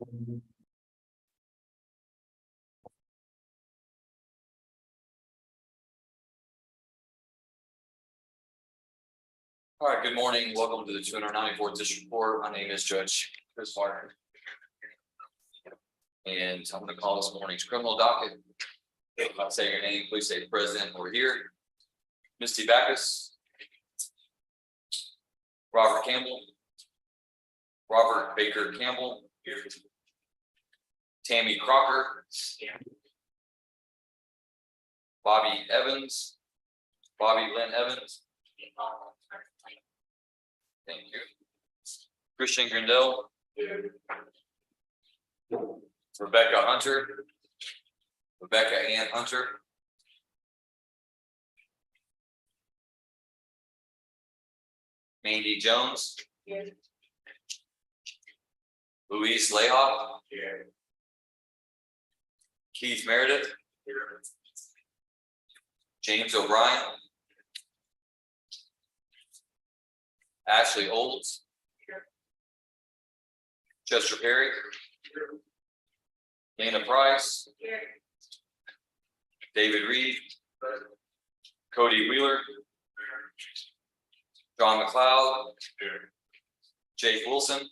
All right, good morning. Welcome to the 294th District Court. My name is Judge Chris Martin. And I'm going to call this morning's criminal docket. If I say your name, please say present or here. Misty Backus. Robert Campbell. Robert Baker Campbell. Here. Tammy Crocker. Bobby Evans. Bobby Lynn Evans. Thank you. Christian Grindell. Rebecca Hunter. Rebecca Ann Hunter. Mandy Jones. Luis Lehoff. Keith Meredith. James O'Brien. Ashley Olds. Chester Perry. Dana Price. David Reed. Cody Wheeler. John McLeod. Jake Wilson.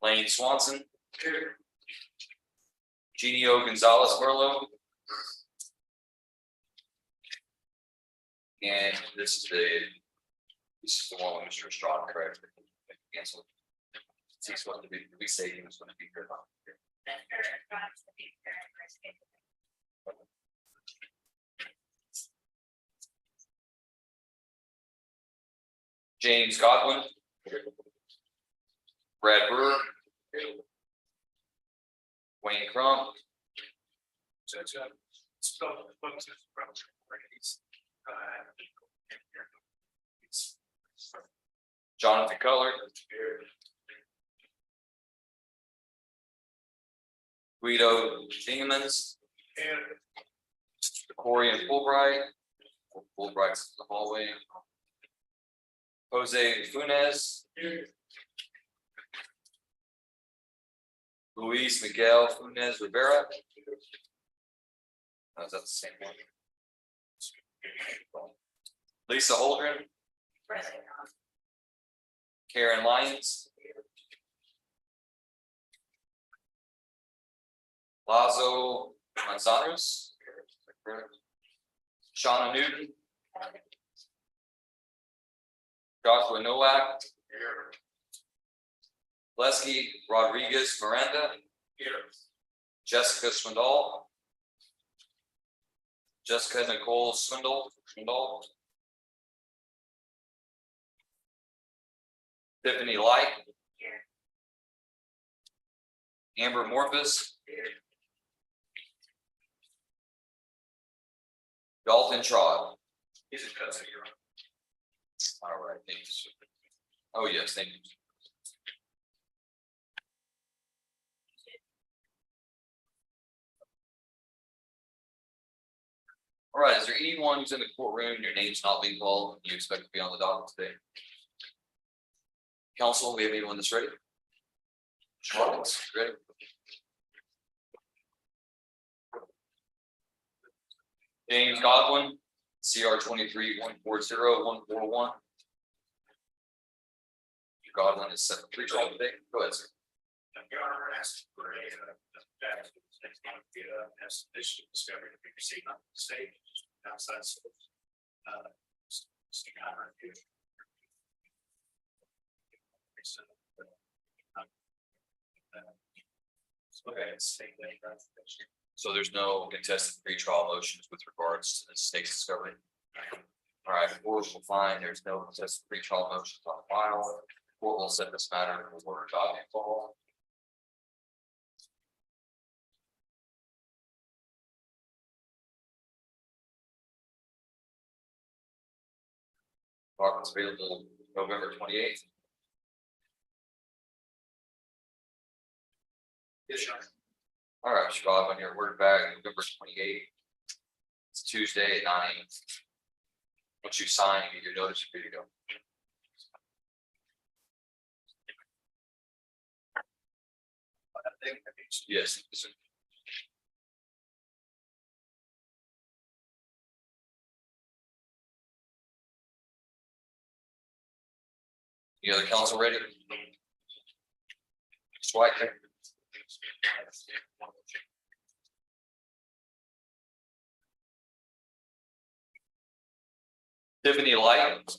Lane Swanson. Genio Gonzalez Merlo. And this is the one with Mr. Estrada, correct? Cancel. He's going to be, we say he was going to be here. James Godwin. Brad Brewer. Wayne Crump. Jonathan Cutler. Guido Dingemans. Corey and Fulbright. Fulbright's in the hallway. Jose Funes. Luis Miguel Funes Rivera. Oh, is that the same one? Lisa Holdren. Karen Lyons. Lazo Manzanos. Shauna Newton. Joshua Nowak. Lesky Rodriguez Miranda. Jessica Swindall. Jessica Nicole Swindle. Tiffany Light. Amber Morpus. Dalton Trott. He's a cousin. All right, thanks. Oh, yes, thank you. All right, is there anyone who's in the courtroom, your name's not being called, and you expect to be on the docket today? Counsel, we have anyone that's ready? Charles, ready? James Godwin, CR 23-140-141. Godwin is set for pre-trial today. Go ahead, sir. Your Honor, asked for a estimation discovery to be received on the state outside. So there's no contested pre-trial motions with regards to the state's discovery. All right, the court will find there's no contested pre-trial motions on file. The court will set this matter in order docket call. Docket's available November 28th. Yes, sir. All right, Mr. Godwin, your word back November 28th. It's Tuesday at 9. Once you sign, you get your notice, you're good to go. Yes. Sir. Any other council ready? Swipe. Tiffany Light.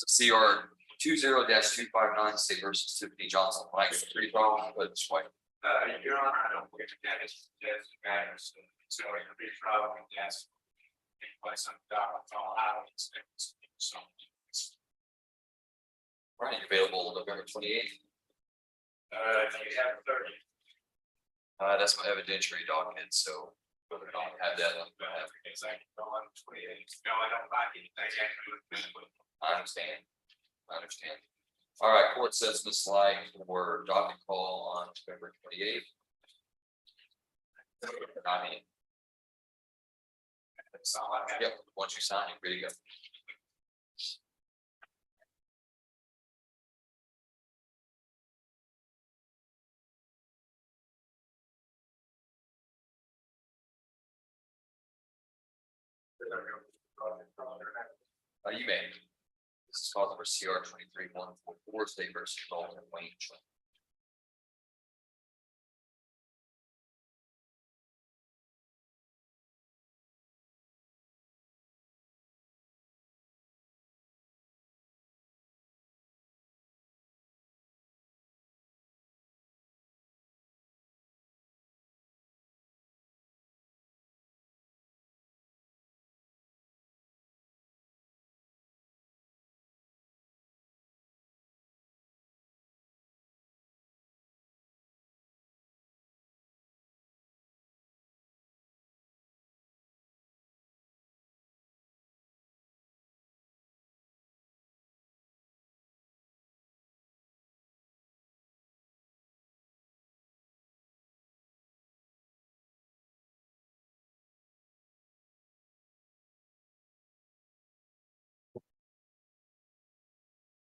CR 20-259 State versus Tiffany Johnson. Mike, pretty problem, but swipe. Your Honor, I don't believe that is, matters, so it could be a problem, yes. Place on docket, all out, so. Right, available November 28th. If you have 30. That's my evidentiary document, so whether or not I have that. Because I can go on 28. No, I don't like it. I understand. All right, court sets Ms. Slide for docket call on November 28th. I mean, That's all I have. yep, once you sign, you're ready to go. You may. This is called number CR 23-144 State versus Dalton Wayne.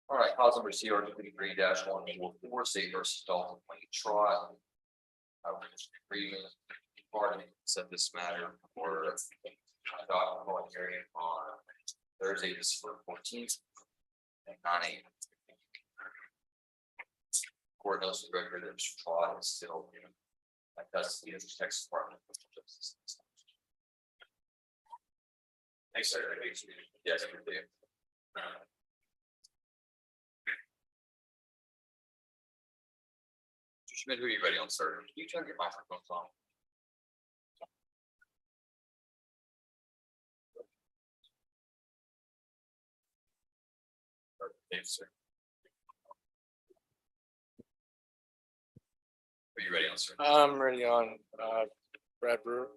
All right, cause number CR 23-144 State versus Dalton Wayne Trot. I will just agreement pardon set this matter for a docket call hearing on Thursday, December 14th at 9 a.m. Court knows the record that Mr. Trot is still in custody of the Texas Department of Justice. Thanks, sir. Yes, we do. Schmidt, who are you ready on, sir? Can you turn your microphones on? Yes, sir. Are you ready on, sir? I'm ready on, Brad Brewer.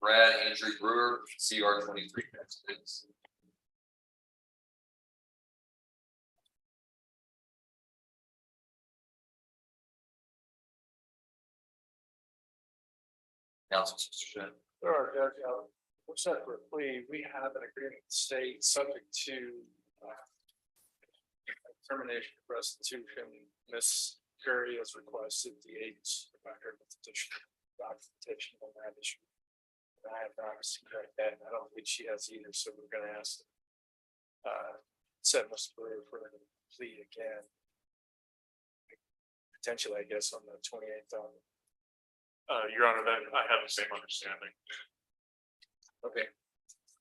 Brad Andrew Brewer, CR 23. Council, Mr. Schmidt. Sure, we're set for a plea. We have an agreement with the state subject to termination of restitution. Miss Curry has requested the aides about her documentation on that issue. And I have not received that, and I don't think she has either, so we're gonna ask set Mr. Brewer for a plea again. Potentially, I guess, on the 28th. Your Honor, that I have the same understanding. Okay.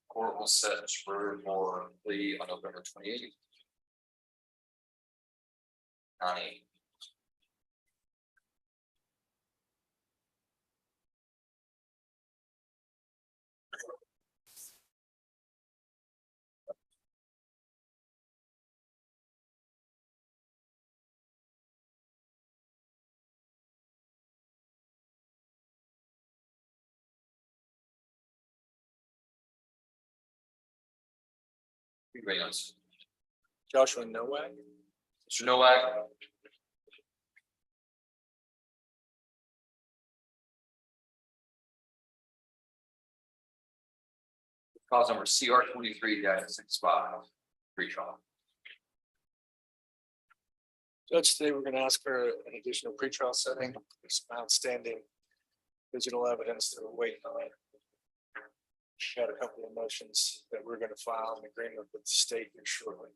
Court will set Mr. Brewer for a plea on November 28th. 9 a.m. Be ready on, sir. Joshua Nowak. Mr. Nowak. Cause number CR 23-65, pretrial. Judge, today we're gonna ask for an additional pretrial setting. There's some outstanding digital evidence that we're waiting on. We had a couple of motions that we're gonna file in agreement with the state here shortly.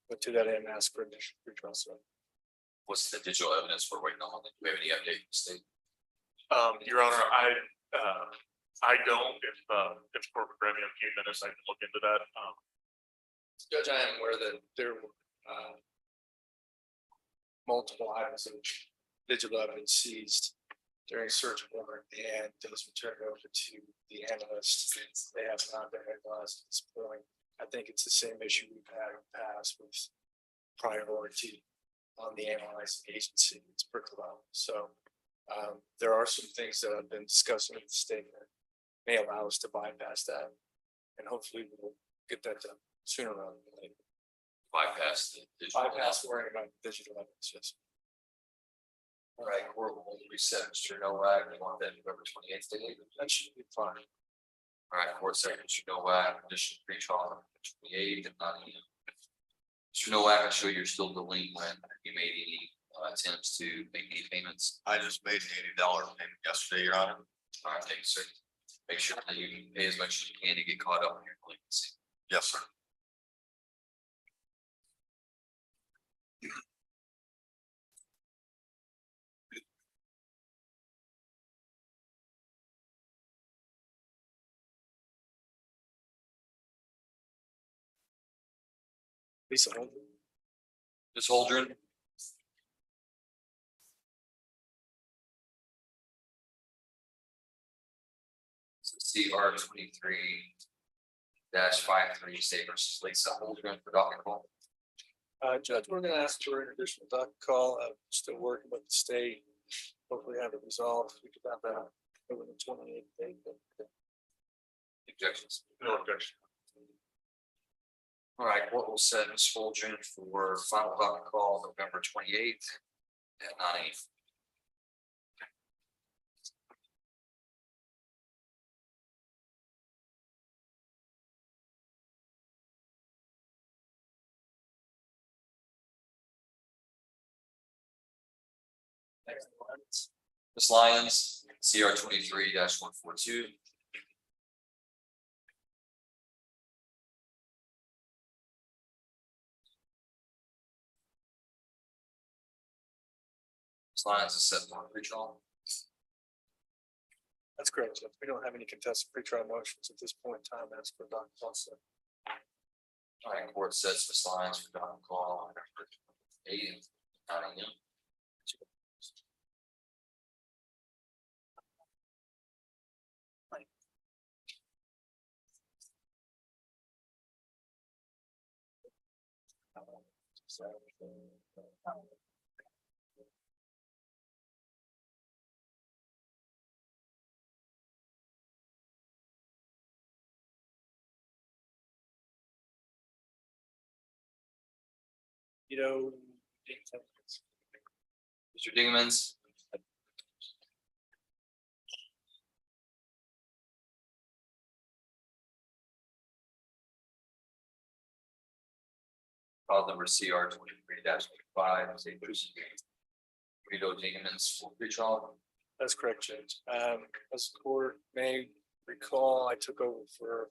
But to that end, ask for additional pretrial setting. What's the digital evidence we're waiting on? Do we have any update from the state? Your Honor, I don't, if court would grant me a few minutes, I can look into that. Judge, I am aware that there were multiple items of digital evidence seized during search warrant, and those were turned over to the analysts. They have not been analyzed at this point. I think it's the same issue we've had in the past with priority on the analyzing agency. It's level. So there are some things that I've been discussing with the state that may allow us to bypass that, and hopefully we'll get that done sooner rather than later. Bypass the digital. Bypass worrying about digital evidence, yes. All right, court will reset Mr. Nowak. We want that November 28th date. That should be fine. All right, court secretary, Mr. Nowak, additional pretrial on 28th at 9 AM. Mr. Nowak, I show you're still delinquent. You made any attempts to make any payments? I just made an $80 payment yesterday, Your Honor. All right, thank you, sir. Make sure that you pay as much as you can to get caught up in your delinquency. Yes, sir. Lisa Holden. Ms. Holdren? CR 23-53, State versus Lisa Holdren for docket call. Judge, we're gonna ask for an additional docket call. I'm still working with the state. Hopefully have it resolved. We could have that over the 28th date. Objections? No objection. All right, court will set Ms. Holdren for final docket call November 28th at 9 AM. Ms. Lyons, CR 23-142. Ms. Lyons is set for pretrial. That's correct, Judge. We don't have any contested pretrial motions at this point in time. Ask for a docket call. So All right, court sets Ms. Lyons for docket call on November 8th, 9 AM. you know, Mr. Dingemans. File number CR 23-5, St. Bruce. Rito Dingemans for pretrial. that's correct, Judge. As the court may recall, I took over for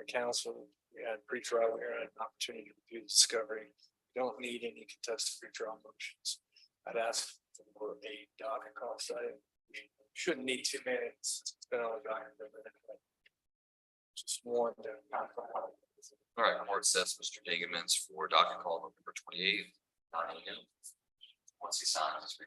counsel. We had pretrial, we had an opportunity to review the discovery. We don't need any contested pretrial motions. I'd ask for a docket call site. Shouldn't need 2 minutes. It's been on the docket for a minute. Just one. All right, court sets Mr. Dingemans for docket call November 28th, 9 AM. Once he signs.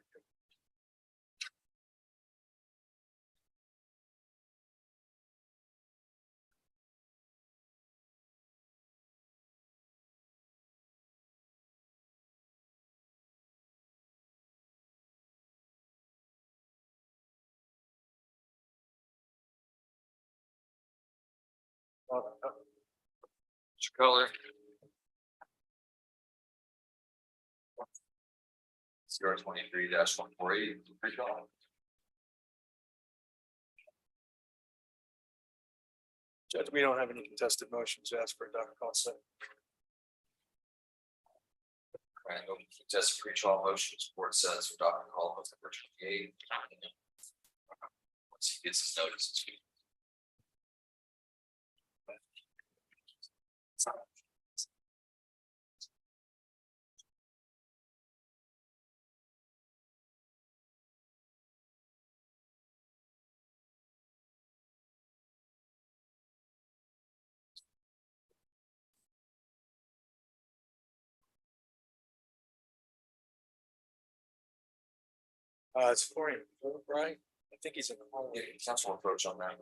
Mr. Cutler. CR 23-148, pretrial. Judge, we don't have any contested motions to ask for a docket call set. All right, no contested pretrial motions, board says for docket call November 28th. Once he gets his notice. It's for him, right? I think he's in the hall. Yeah, council approach on that.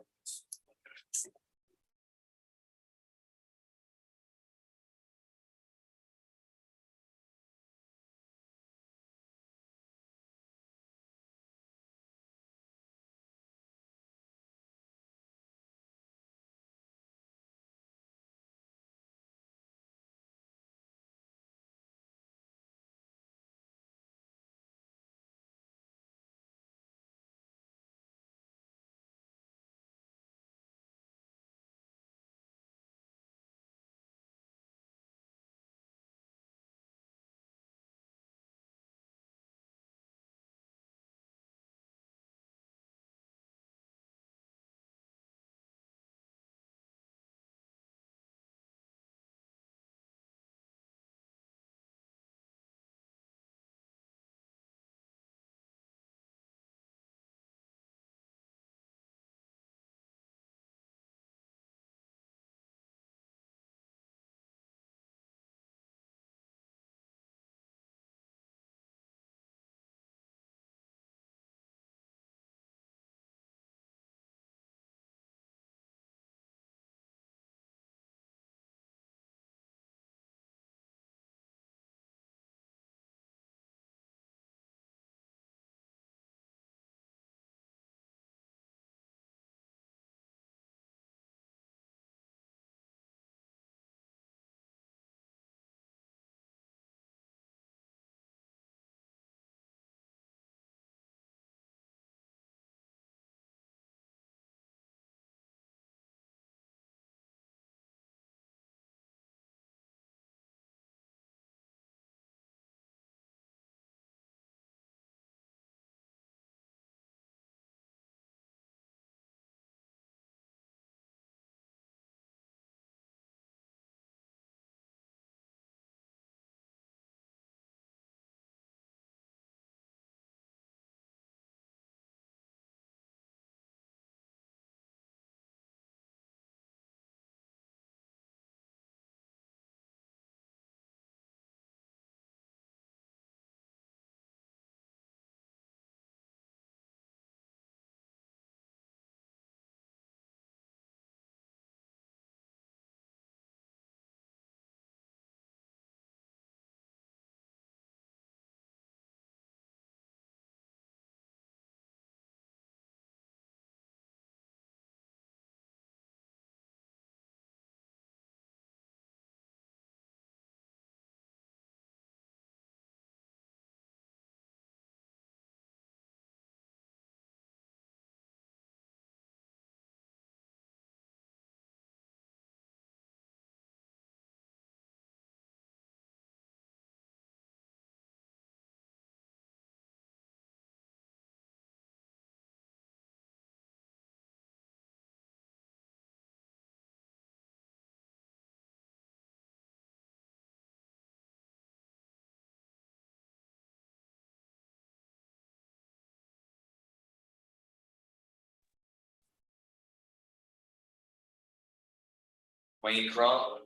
Wayne Crump.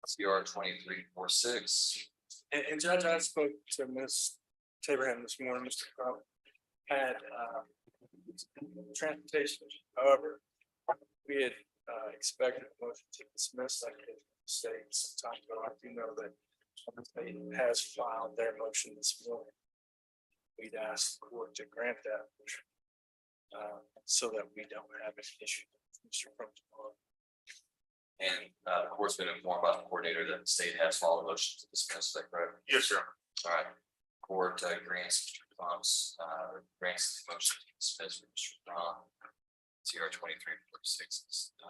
CR 2346. And Judge, I spoke to Ms. Taberham this morning, Mr. Crump had, transportation, however, we had, expected a motion to dismiss, like it stated some time ago. I do know that somebody has filed their motion this morning. We'd ask the court to grant that motion, so that we don't have an issue. Mr. Crump. And the court's been informed by the coordinator that the state has followed motion to dismiss, is that correct? Yes, sir. All right, court grants Mr. Crump's grants the motion to dismiss for Mr. Crump. CR 2346 is I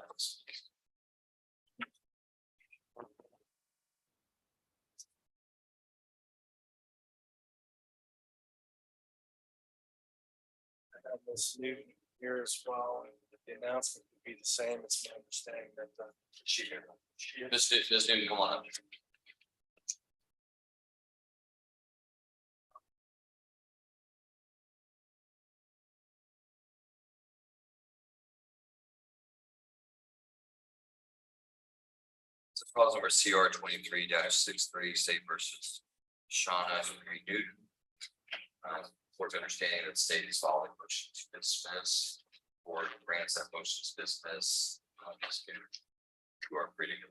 have this new here as well, and the announcement would be the same, it's my understanding that, this didn't come on up. So clause number CR 23-63, state versus Shauna Marie Newton. Board's understanding that the state is following motion to dismiss or grants that motion to dismiss. You are free to go.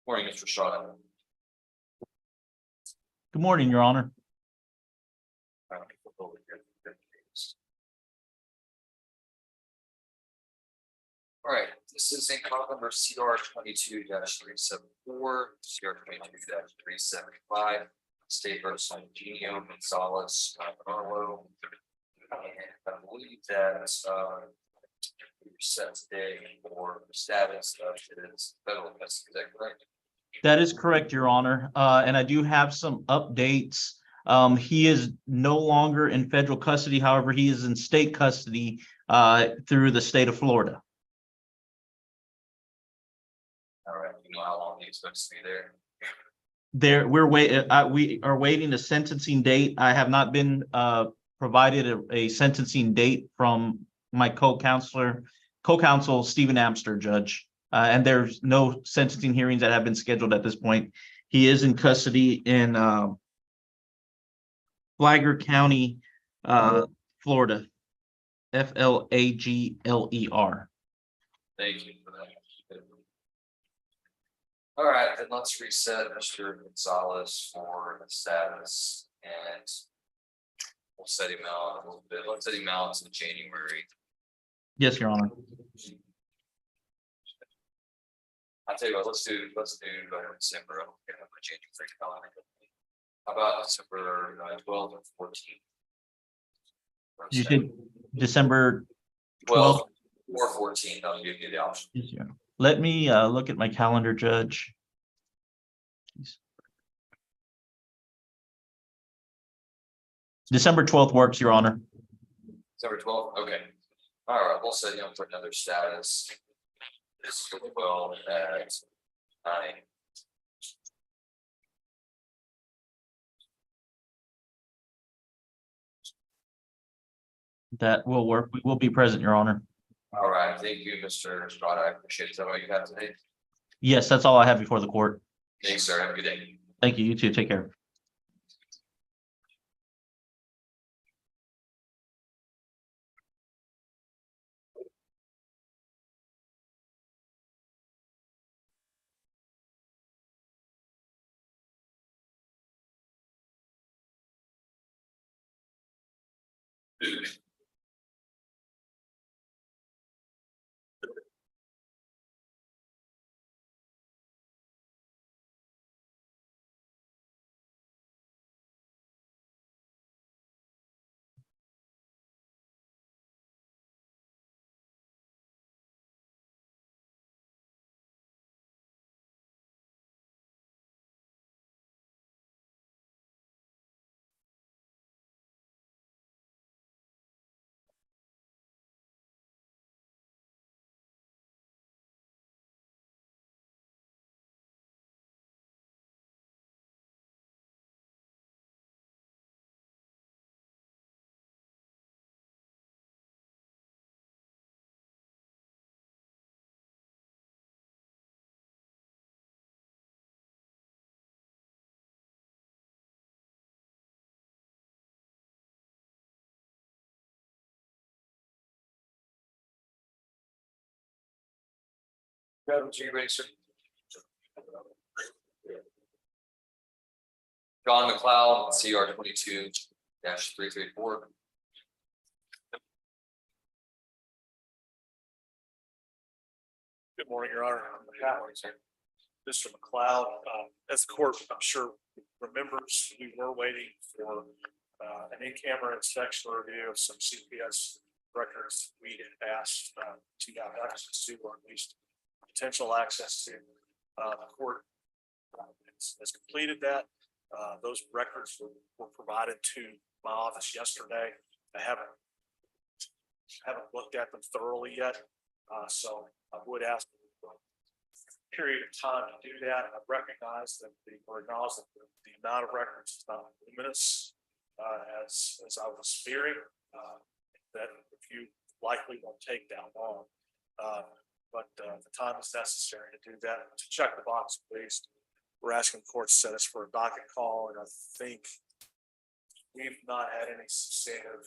Morning, Mr. Shaw. Good morning, Your Honor. All right, this is in call number CR 22-374, CR 22-375, State versus Eugenio Gonzalez, Arlo. And I believe that, we're set today for status of his federal custody, is that correct? That is correct, Your Honor. And I do have some updates. He is no longer in federal custody. However, he is in state custody through the state of Florida. All right, you know how long he expects to be there? We are waiting a sentencing date. I have not been provided a sentencing date from my co-counsel Stephen Amster, Judge. And there's no sentencing hearings that have been scheduled at this point. He is in custody in Flagler County, Florida, Flagler. Thank you for that. All right, then let's reset Mr. Gonzalez for the status and we'll set him out a little bit. Let's set him out in January. Yes, Your Honor. I'll tell you what, let's do December. I'm gonna have my January calendar. How about December 12th or 14th? You said December 12th 12th. or 14th, I'll give you the option. Yes, Your Honor. Let me look at my calendar, Judge. December 12th works, Your Honor. December 12th, okay. All right, we'll set him for another status. This is well at 9. That will work. We will be present, Your Honor. All right, thank you, Mr. Strada. I appreciate it. Is that all you have today? Yes, that's all I have before the court. Thanks, sir. Have a good day. Thank you. You too. Take care. John McLeod, CR 22-334. Good morning, Your Honor. On behalf of Mr. McLeod, as the court, I'm sure remembers, we were waiting for an in-camera inspection review of some CPS records we had asked to have access to, or at least potential access to. The court has completed that. Those records were provided to my office yesterday. I haven't looked at them thoroughly yet, so I would ask for a period of time to do that. I recognize that or acknowledge that the amount of records is not luminous, as I was fearing, that review likely won't take that long. But the time is necessary to do that. To check the box, please. We're asking the court to set us for a docket call, and I think we've not had any substantive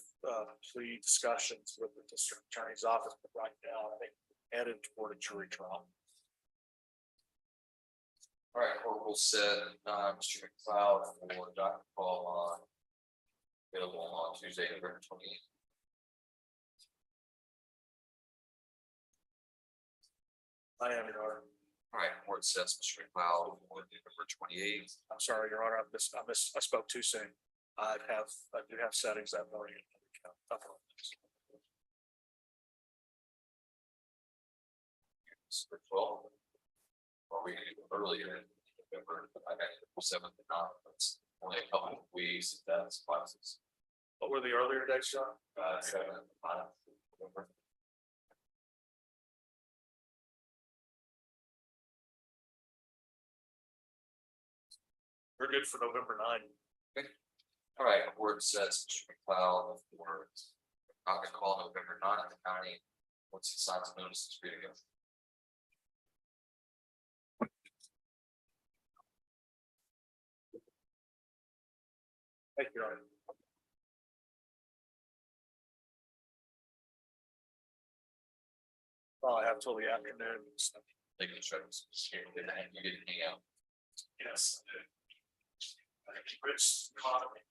plea discussions with the district attorney's office, but right now I think headed toward a jury trial. All right, we'll set, Mr. McLeod for Dr. Paul on. Available on Tuesday, November 28th. I am, Your Honor. All right, board sets Mr. McLeod for November 28th. I'm sorry, Your Honor, I spoke too soon. I do have settings that morning. For 12. Or we can do it earlier in November, I got 7th and 9th, that's only a couple of weeks, if that's classes. What were the earlier dates, John? 7th and 9th November. We're good for November 9. All right, board sets Mr. McLeod for Docket call November 9th at the county. Once he signs the notice, it's free to go. Thank you, Your Honor. Well, I have till the afternoon. So, They can show us, you get to hang out. yes. Rich economy.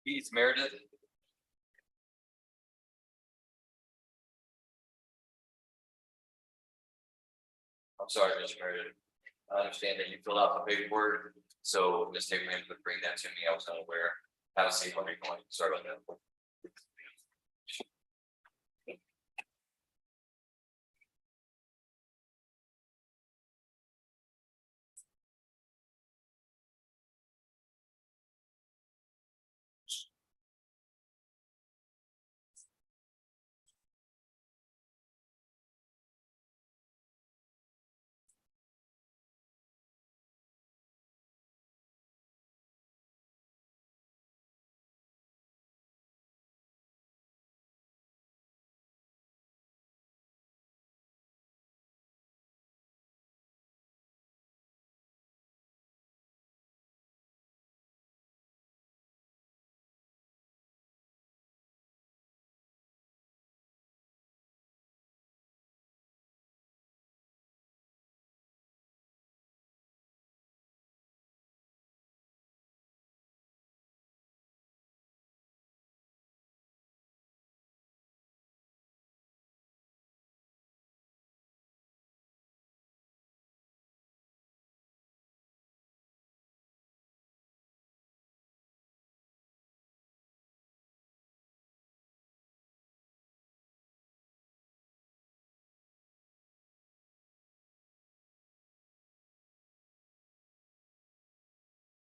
Keith Meredith. I'm sorry, Mr. Meredith. I understand that you filled out the paperwork, so Ms. Tableman would bring that to me. I was unaware. Have a seat when you're going. Sorry about that.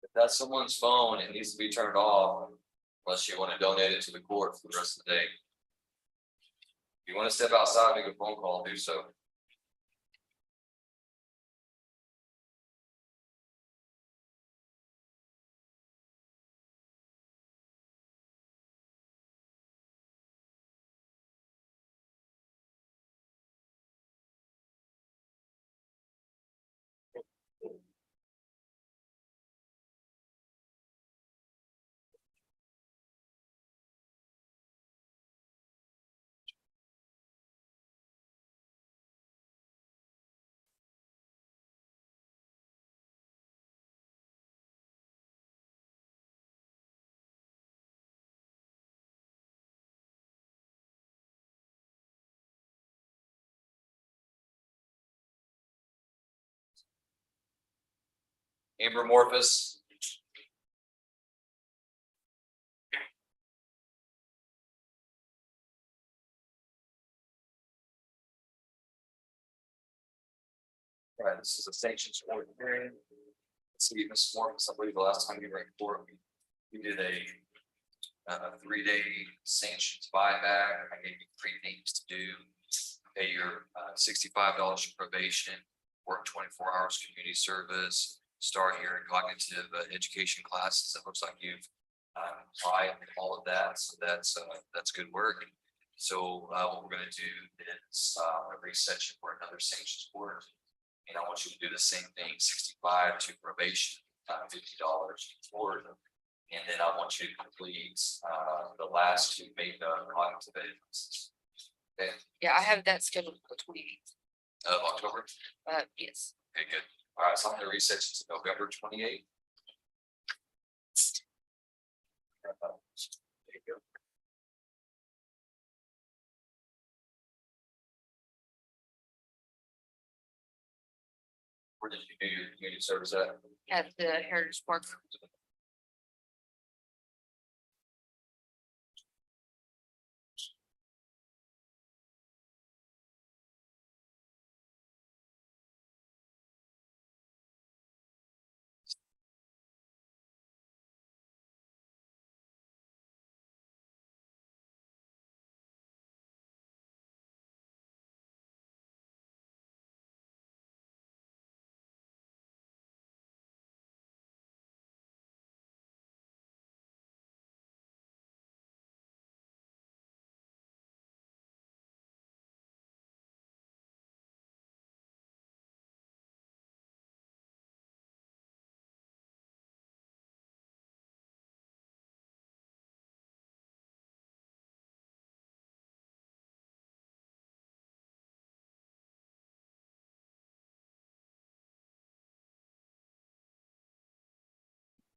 If that's someone's phone, it needs to be turned off unless you want to donate it to the court for the rest of the day. If you want to step outside and make a phone call, do so. Ambermorphous. All right, this is a sanctions order hearing. Let's see, Ms. Morris, I believe the last time you were in court, we did a 3-day sanctions buyback. I gave you 3 things to do. Pay your $65 for probation, work 24 hours community service, start your cognitive education classes. It looks like you've applied all of that, so that's good work. So what we're gonna do is reset you for another sanctions board. And I want you to do the same thing, 65 to probation, $50 for them. And then I want you to complete the last 2 makeup cognitive ed classes. Okay, Yeah, I have that scheduled for the 28th. of October. Yes. Okay, good. All right, so I'm gonna reset you to November 28th. There you go. Where did you do your community service at? At the Heritage Park.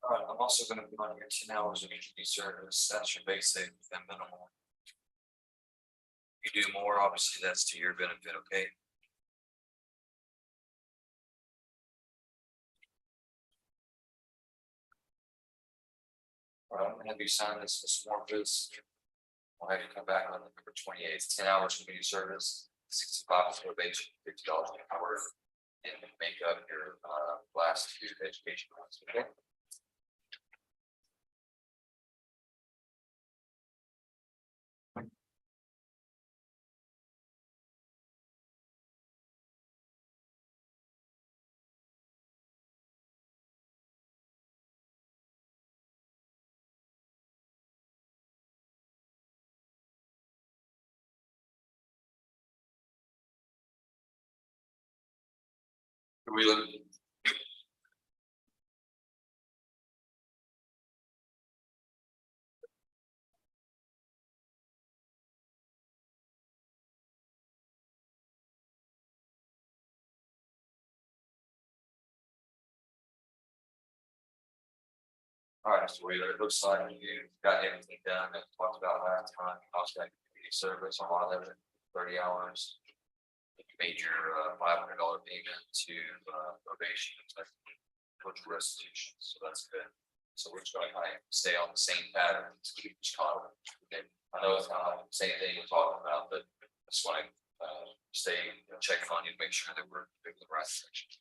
All right, I'm also gonna put on your 10 hours of community service. That's your basic and minimal. If you do more, obviously that's to your benefit, okay? All right, I'm gonna have you sign this Morphus. I'll have you come back on November 28th, 10 hours community service, 65 for probation, $50 an hour. And make up your last 2 education classes, okay? We look. All right, Mr. Wheeler, it looks like you got everything done that we talked about last time. Also, that community service on 30 hours. You made your $500 payment to probation, which restitution, so that's good. So we're just gonna kind of stay on the same pattern to keep each column. Okay, I know it's not the same thing we're talking about, but I just want to stay, check on you to make sure that we're in the right section.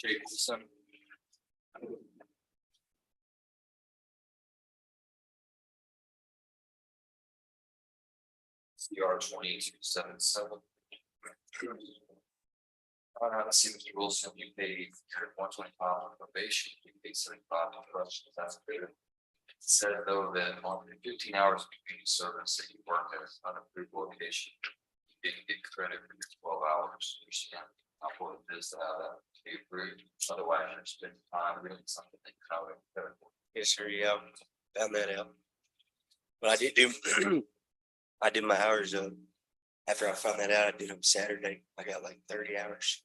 Jacobson. CR 2277. Let's see, Mr. Wilson, you paid 125 on probation, you paid 75 on corrections, that's good. It said though that on the 15 hours of community service that you worked at an unapproved location, you didn't get credit for your 12 hours. You understand how important it is to have that to be approved, otherwise you're spending time doing something that you know. Yes, sir, yeah, found that out. But I did do, I did my hours, after I found that out, I did them Saturday, I got like 30 hours.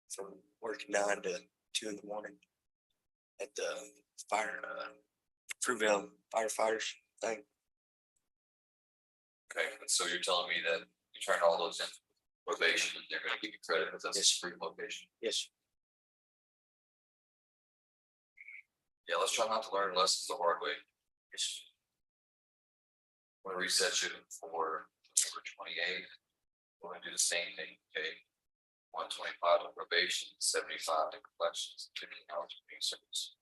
From working 9 to 2 in the morning. At the fire, Fruitvale firefighters thing, Okay, and so you're telling me that you turned all those in probation, and they're gonna give you credit because that's a free location. yes, Yeah, let's try not to learn lessons the hard way. I'm gonna reset you for November 28th. We're gonna do the same thing, okay? 125 to probation, 75 to collections, 15 hours of being service.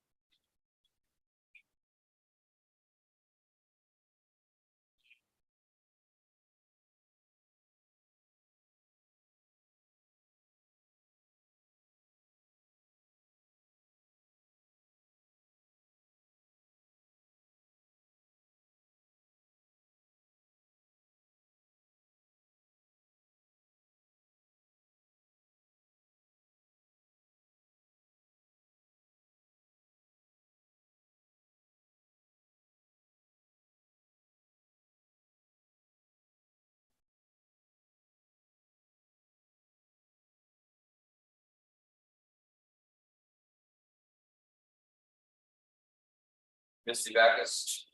Misty Backus.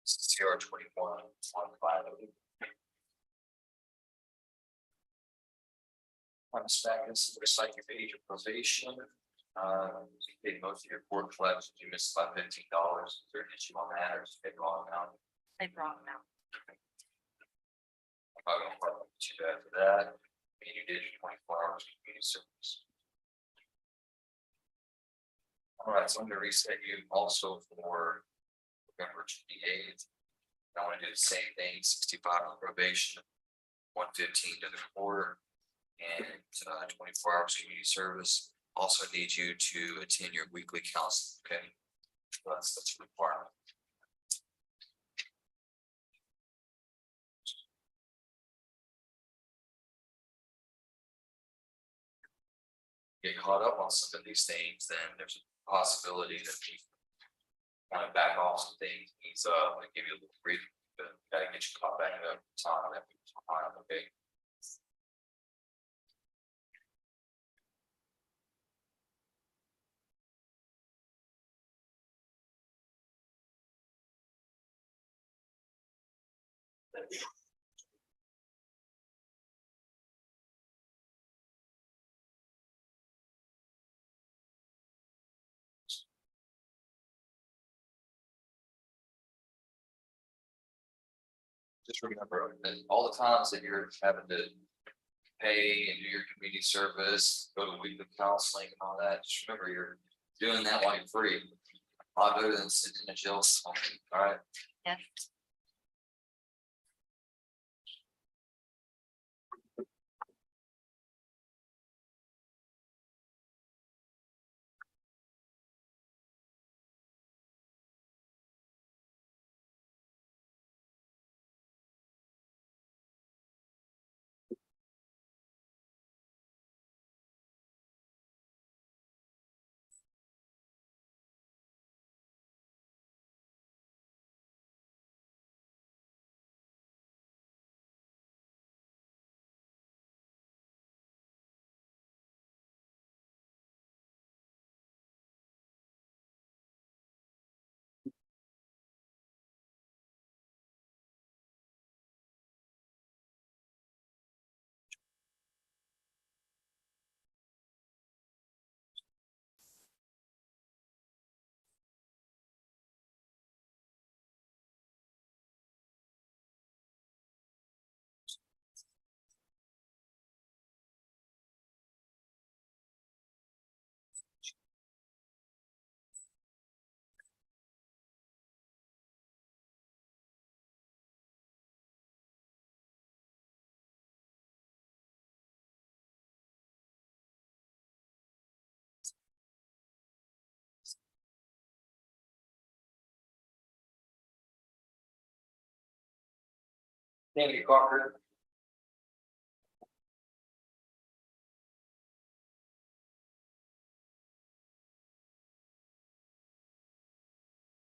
CR 21 on file. Ms. Backus, looks like your age of probation. You paid most of your court collections, you missed about $15. Is there an issue on that, or is it wrong now? They brought them out. I'm not gonna part with you after that, and you did your 24 hours of community service. All right, so I'm gonna reset you also for November 28th. I wanna do the same thing, 65 on probation, 115 to the quarter, and 24 hours community service. Also need you to attend your weekly counseling, okay? That's a requirement. Get caught up on some of these things, then there's a possibility that you kind of back off some things, he's give you a little brief, but gotta get you caught back up time, okay? Just remember that all the times that you're having to pay and do your community service, go to weekly counseling and all that, just remember you're doing that while you're free. A lot better than sitting in a jail cell, all right? Yeah. Danny Carter.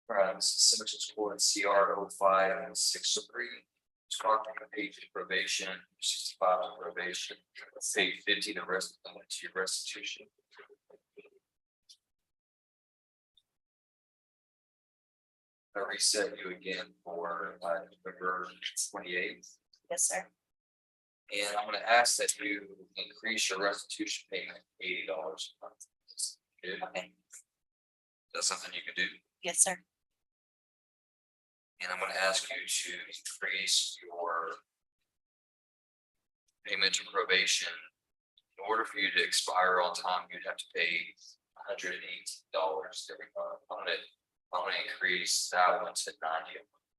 All right, this is Simpsons Court CR 0563. Carter paid to probation, 65 to probation, paid 50 to rest to your restitution. I reset you again for November 28th. Yes, sir. And I'm gonna ask that you increase your restitution payment $80 a month. Good. Okay. That's something you can do. Yes, sir. And I'm gonna ask you to increase your payment to probation. In order for you to expire on time, you'd have to pay $118 every month. I'm gonna increase that one to 90,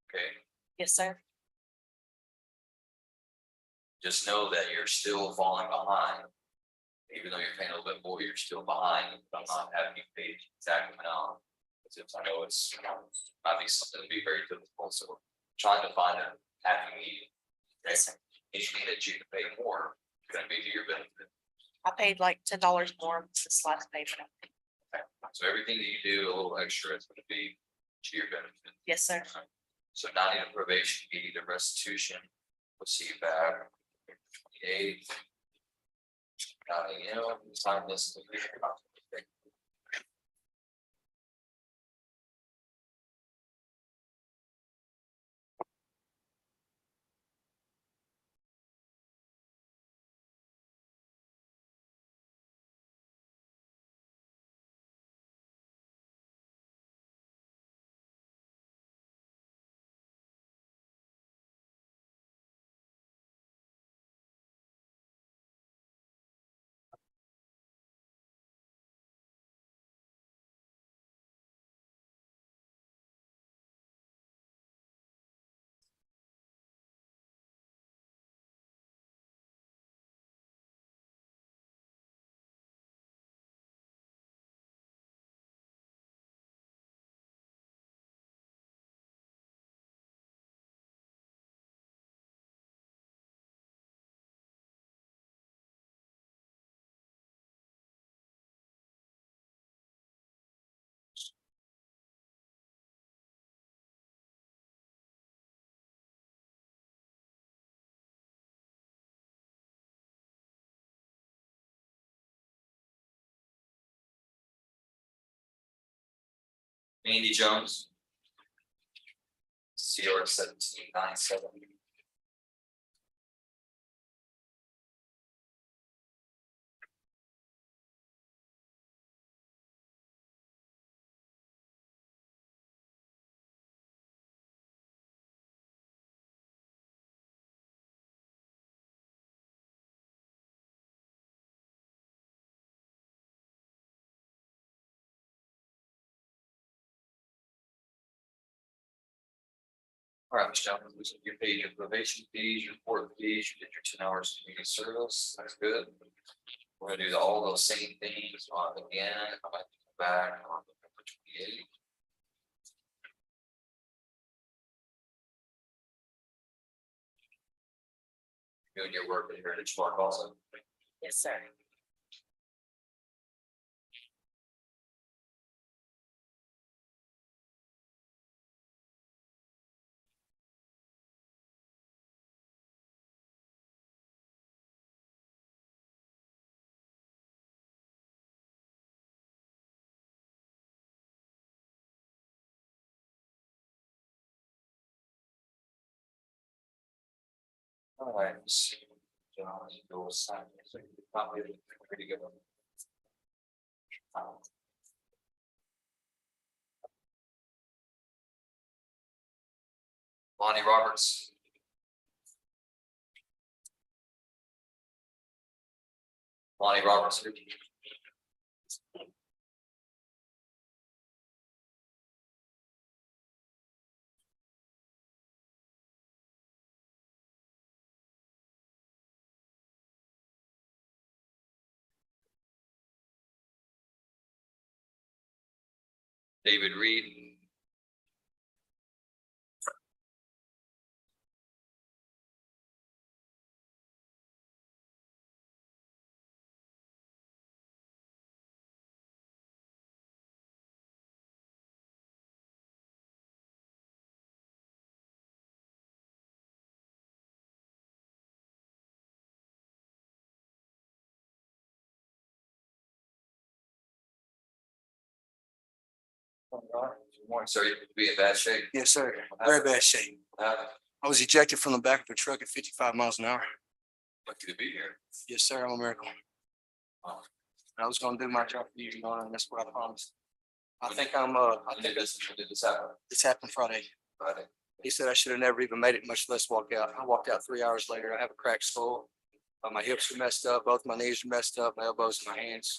okay? Yes, sir. Just know that you're still falling behind. Even though you're paying a little bit more, you're still behind. I'm not having you pay the exact amount. Because I know it's might be something to be very difficult, so trying to find a happy medium. Okay? Yes, sir. Anything that you can pay more, it's gonna be to your benefit. I paid like $10 more this last payment. Okay? So everything that you do, a little extra, is gonna be to your benefit. Yes, sir. So 90 to probation, 80 to restitution. We'll see you back. 28. Sign this. Andy Jones. CR 1797. All right, Mr. Chairman, you paid your probation fees, your court fees, you did your 10 hours of community service, that's good. We're gonna do all those same things again, I'm gonna come back on November 28th. Doing your work at Heritage Park also. Yes, sir. All right, let's see. John, you go sign it, so you probably pretty good. Lonnie Roberts. Lonnie Roberts. David Reed. Good morning, sir. You could be in bad shape. Yes, sir. Very bad shape. Uh, I was ejected from the back of a truck at 55 miles an hour. lucky to be here. Yes, sir. I'm a miracle. I was gonna do my job for you, Your Honor, and that's what I promised. I think When did this happen? this happened Friday. Friday. He said I should have never even made it, much less walk out. I walked out 3 hours later. I have a cracked skull. My hips are messed up, both my knees are messed up, my elbows and my hands.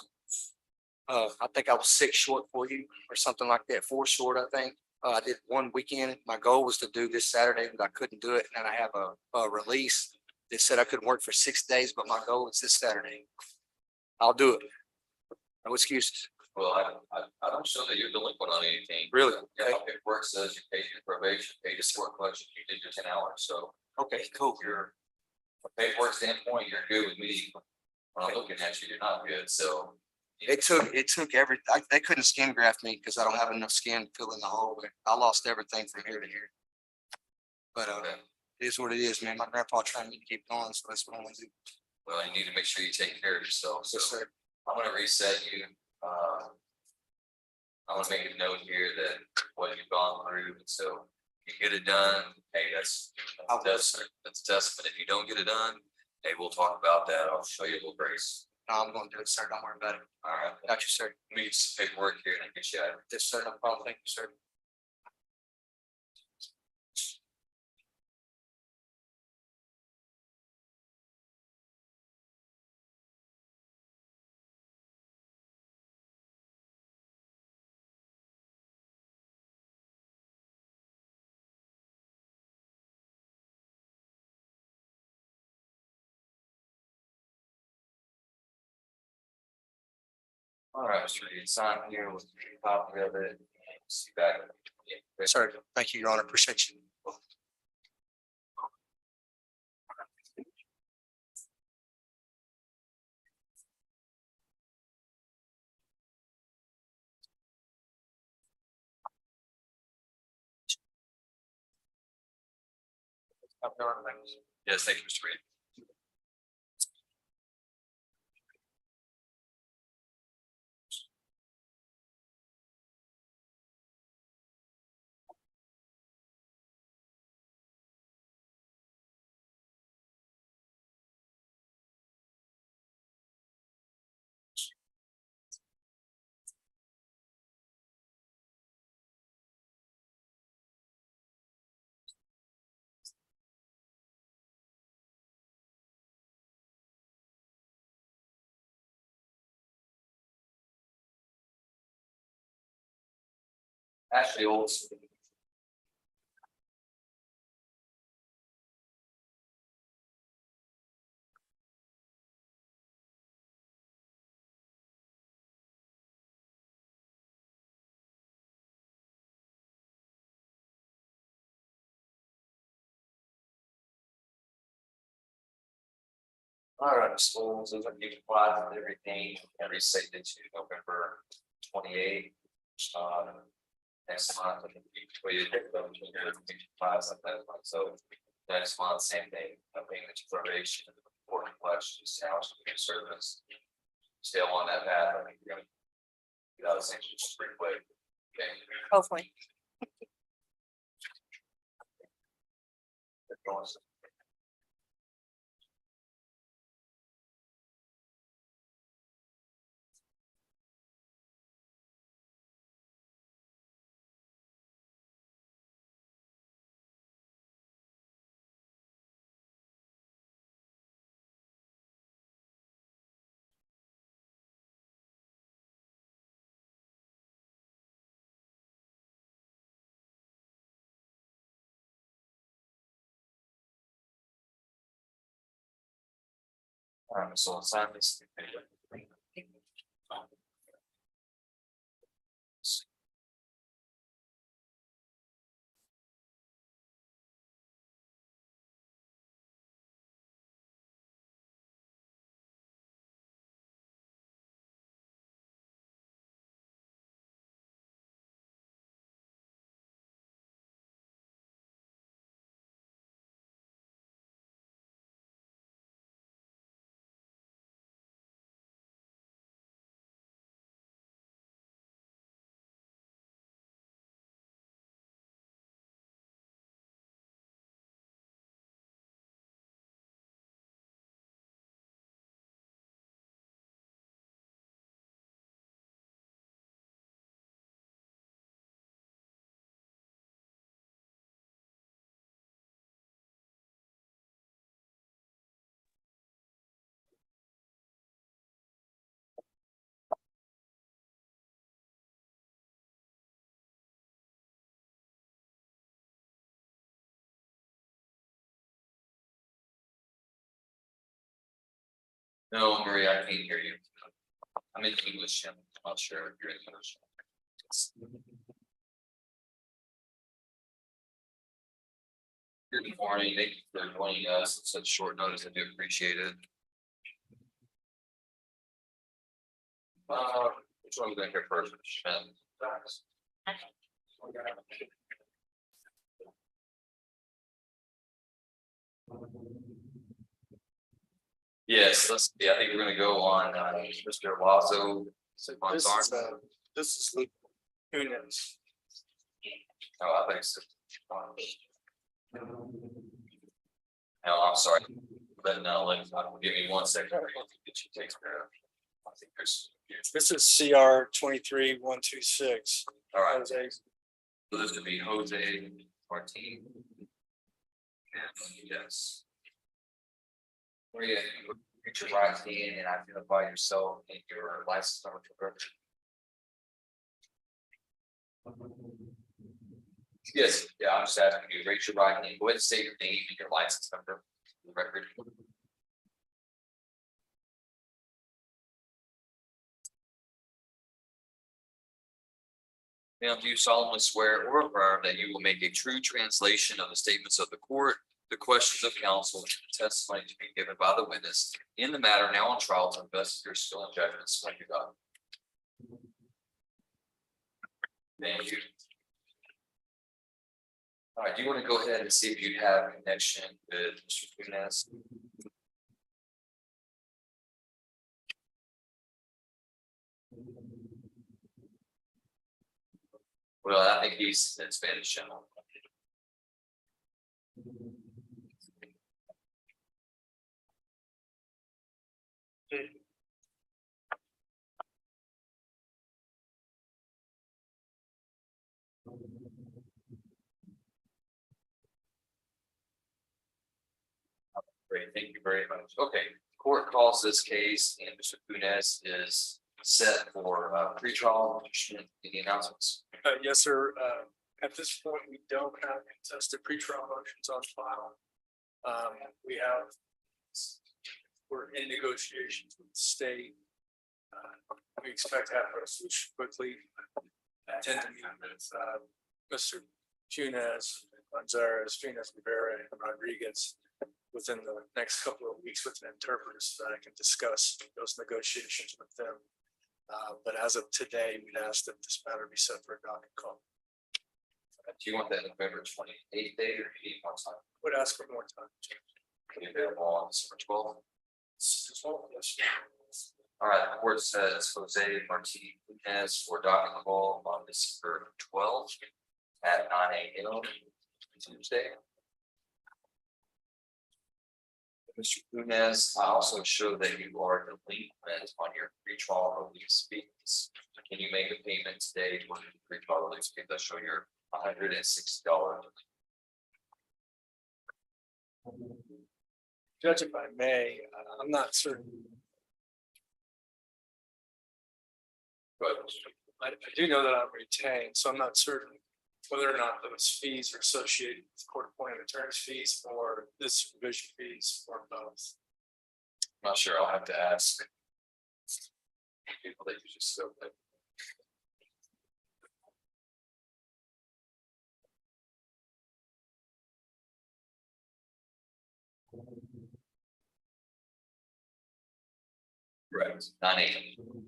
I think I was 6 short for you or something like that, 4 short, I think. I did one weekend. My goal was to do this Saturday, but I couldn't do it. And I have a release that said I couldn't work for 6 days, but my goal is this Saturday. I'll do it. No excuses. Well, I don't show that you're delinquent on anything. Really? Yeah, how paperwork says you paid your probation, paid your sport collection, you did your 10 hours, so Okay, cool. you're. From a paperwork standpoint, you're good with me. When I'm looking at you, you're not good, so. It took they couldn't skin graft me because I don't have enough skin to fill in the hole. I lost everything from here to here. But it is what it is, man. My grandpa trained me to keep going, so that's what I'm gonna do. Well, you need to make sure you take care of yourself, so Yes, sir. I'm gonna reset you. I wanna make a note here that what you've gone through, and so you get it done, hey, that's a testament. If you don't get it done, hey, we'll talk about that. I'll show you a little grace. No, I'm gonna do it, sir. Don't worry about it. All right. Got you, sir. Let me get some paperwork here and I get you out. Yes, sir. No problem. Thank you, sir. All right, Mr. Reed, sign here with a copy of it. See you back. Sir, thank you, Your Honor. Appreciate you. Yes, thank you, Mr. Reed. Actually, old. All right, schools, those are being applied with everything, every state to November 28th. Next month, I think we tweeted it, but we can do class at that point, so next month, same thing, paying the probation, important questions, how to do service. Still on that path, I think we're gonna get out of things just pretty quick. Okay. Hopefully. Good going. So sign this. No, Maria, I can't hear you. I'm in English, I'm not sure if you're in English. Good morning, thank you for joining us at such short notice, I do appreciate it. Which one are we gonna hear first? Schmidt? Yes, I think we're gonna go on, Mr. Lazo. This is Luke Nunes. Oh, I think so. No, I'm sorry, but no, give me 1 second. That she takes care of. I think there's, This is CR 23-126. all right, Jose. so this would be Jose Martin. Yes. Maria, get your right hand and identify yourself and your license number for birth. Yes, yeah, I'm just asking you, raise your right hand, go ahead and say your name and your license number for the record. Now, do you solemnly swear or affirm that you will make a true translation of the statements of the court, the questions of counsel, and the testimony to be given by the witness in the matter now on trial to the best of your skill and judgment, so help you God? Thank you. All right, do you want to go ahead and see if you have a connection with Mr. Funes? Well, I think he's in Spanish channel. Great, thank you very much. Okay, court calls this case and Mr. Funes is set for pretrial. Any announcements? Yes, sir. At this point, we don't have contested pretrial motions on file. We have, we're in negotiations with the state. We expect to have a resolution quickly. I intend to meet with Mr. Funes, Gonzalez, Rivera, and Rodriguez within the next couple of weeks with an interpreter so that I can discuss those negotiations with them. But as of today, we'd ask that this matter be set for a docket call. Do you want that November 28th date or do you need more time? Would ask for more time. Can you available on December 12th? Yes. All right, the court says Jose Martin Funes for docket call on December 12th at 9 a.m. Tuesday. Mr. Funes, I also show that you are delinquent on your pretrial release fees. Can you make a payment today for the pretrial release fee? That show your $160. Judge, if I may, I'm not certain. But I do know that I'm retained, so I'm not certain whether or not those fees are associated with court appointed attorney's fees or the supervision fees or both. I'm not sure. I'll have to ask people that you just spoke with. Correct, 9 a.m.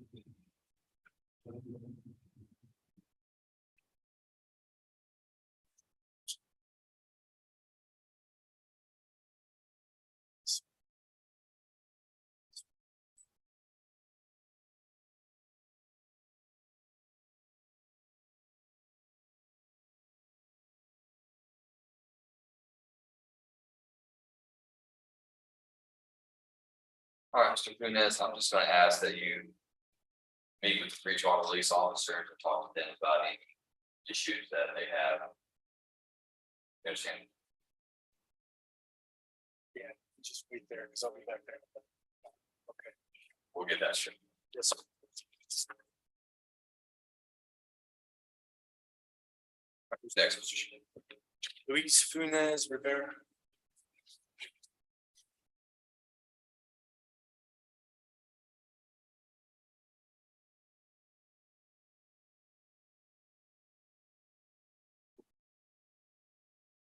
All right, Mr. Funes, I'm just gonna ask that you meet with the pretrial release officer to talk to them about any issues that they have. You understand? Just wait there because I'll be back there. Okay. We'll get that straight. Yes. Who's next, Mr. Schmidt? Luis Funes Rivera.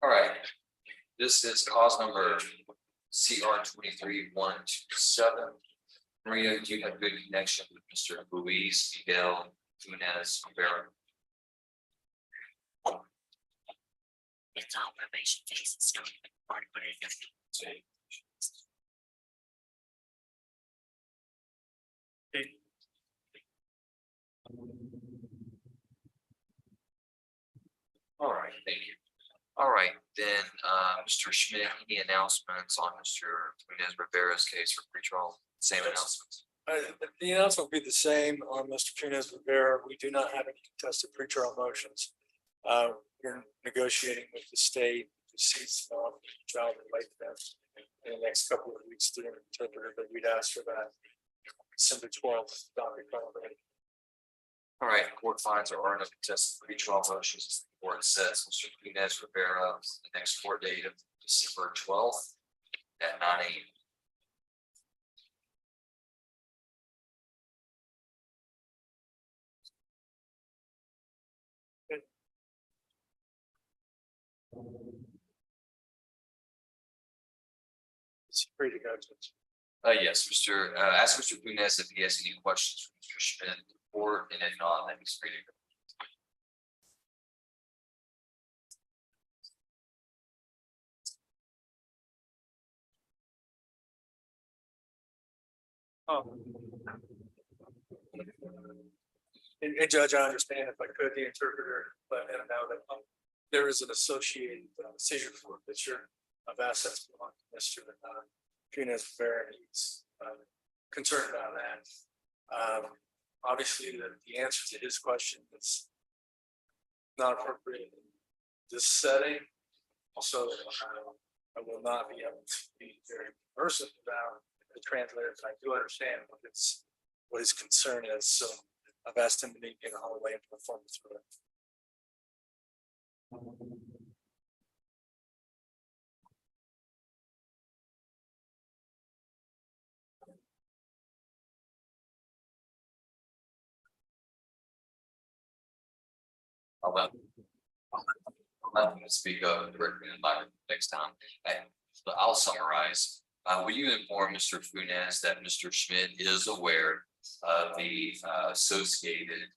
All right. This is cause number CR 23-127. Maria, do you have good connection with Mr. Luis Miguel Jimenez Rivera? It's all probation cases. All right, thank you. All right, then, Mr. Schmidt, any announcements on Mr. Jimenez Rivera's case for pretrial? Same announcements. The announcement will be the same on Mr. Cunez Rivera. We do not have any contested pretrial motions. We're negotiating with the state to cease child relate events in the next couple of weeks through an interpreter, but we'd ask for that December 12th. Docket calendar. All right, court finds there are no contested pretrial motions. As the court says, Mr. Jimenez Rivera, the next court date of December 12th at 9 a.m. It's free to go to. Yes, ask Mr. Jimenez if he has any questions for Mr. Schmidt, or, and if not, then he's free to go. And Judge, I understand if I could, the interpreter, but and now that there is an associated seizure forfeiture of assets belonging to Mr. Cunez Rivera, he's concerned about that. Obviously, the answer to his question is not appropriate in this setting. Also, I will not be able to be very immersive about the translators. I do understand what his concern is, so I've asked him to meet me in the hallway and perform through it. I'll let him speak up directly in my next time. But I'll summarize. Will you inform Mr. Funes that Mr. Schmidt is aware of the associated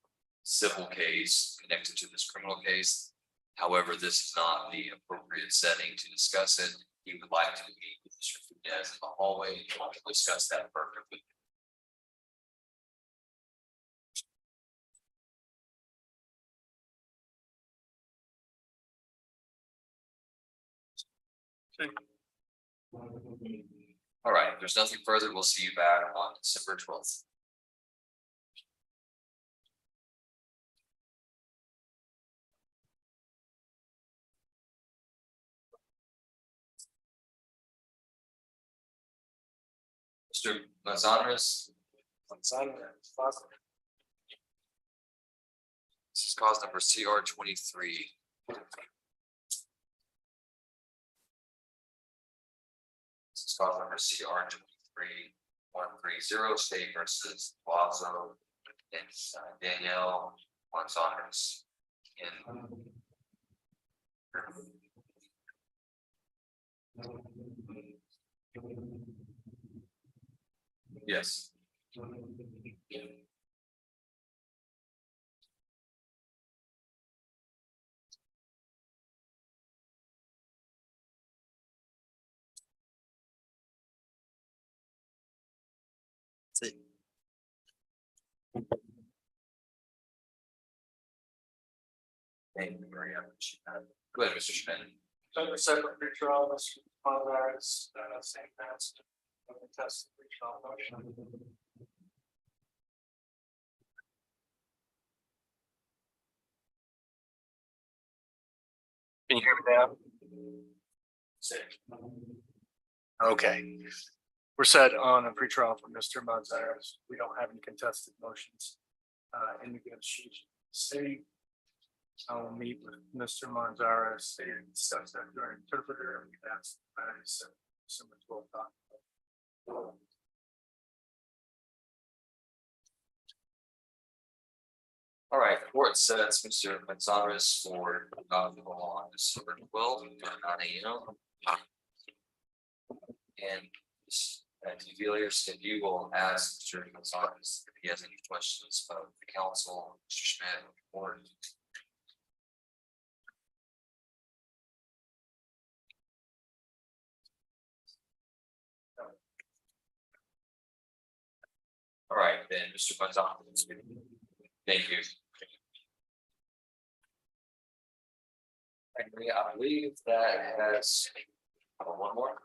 civil case connected to this criminal case? However, this is not the appropriate setting to discuss it. He would like to meet with Mr. Funes in the hallway to discuss that further with him. All right, if there's nothing further, we'll see you back on December 12th. Mr. Manzanares. This is cause number CR 23. This is cause number CR 23-130, State versus Lazo and Danielle Manzanares. Yes. Thank you, Maria. Go ahead, Mr. Schmidt. Under separate pretrial, Mr. Conrad's same master of the test pretrial motion. Can you hear me now? Okay. We're set on a pretrial for Mr. Manzanares. We don't have any contested motions in negotiation. City. I will meet with Mr. Manzanares and discuss that during interpreter. That's December 12th. All right, court sets Mr. Gonzalez for alcohol on December 12th at 9 a.m. And if you will ask Mr. Gonzalez if he has any questions of the council, Mr. Schmidt, or. All right, then, Mr. Gonzalez. Thank you. I believe that has one more.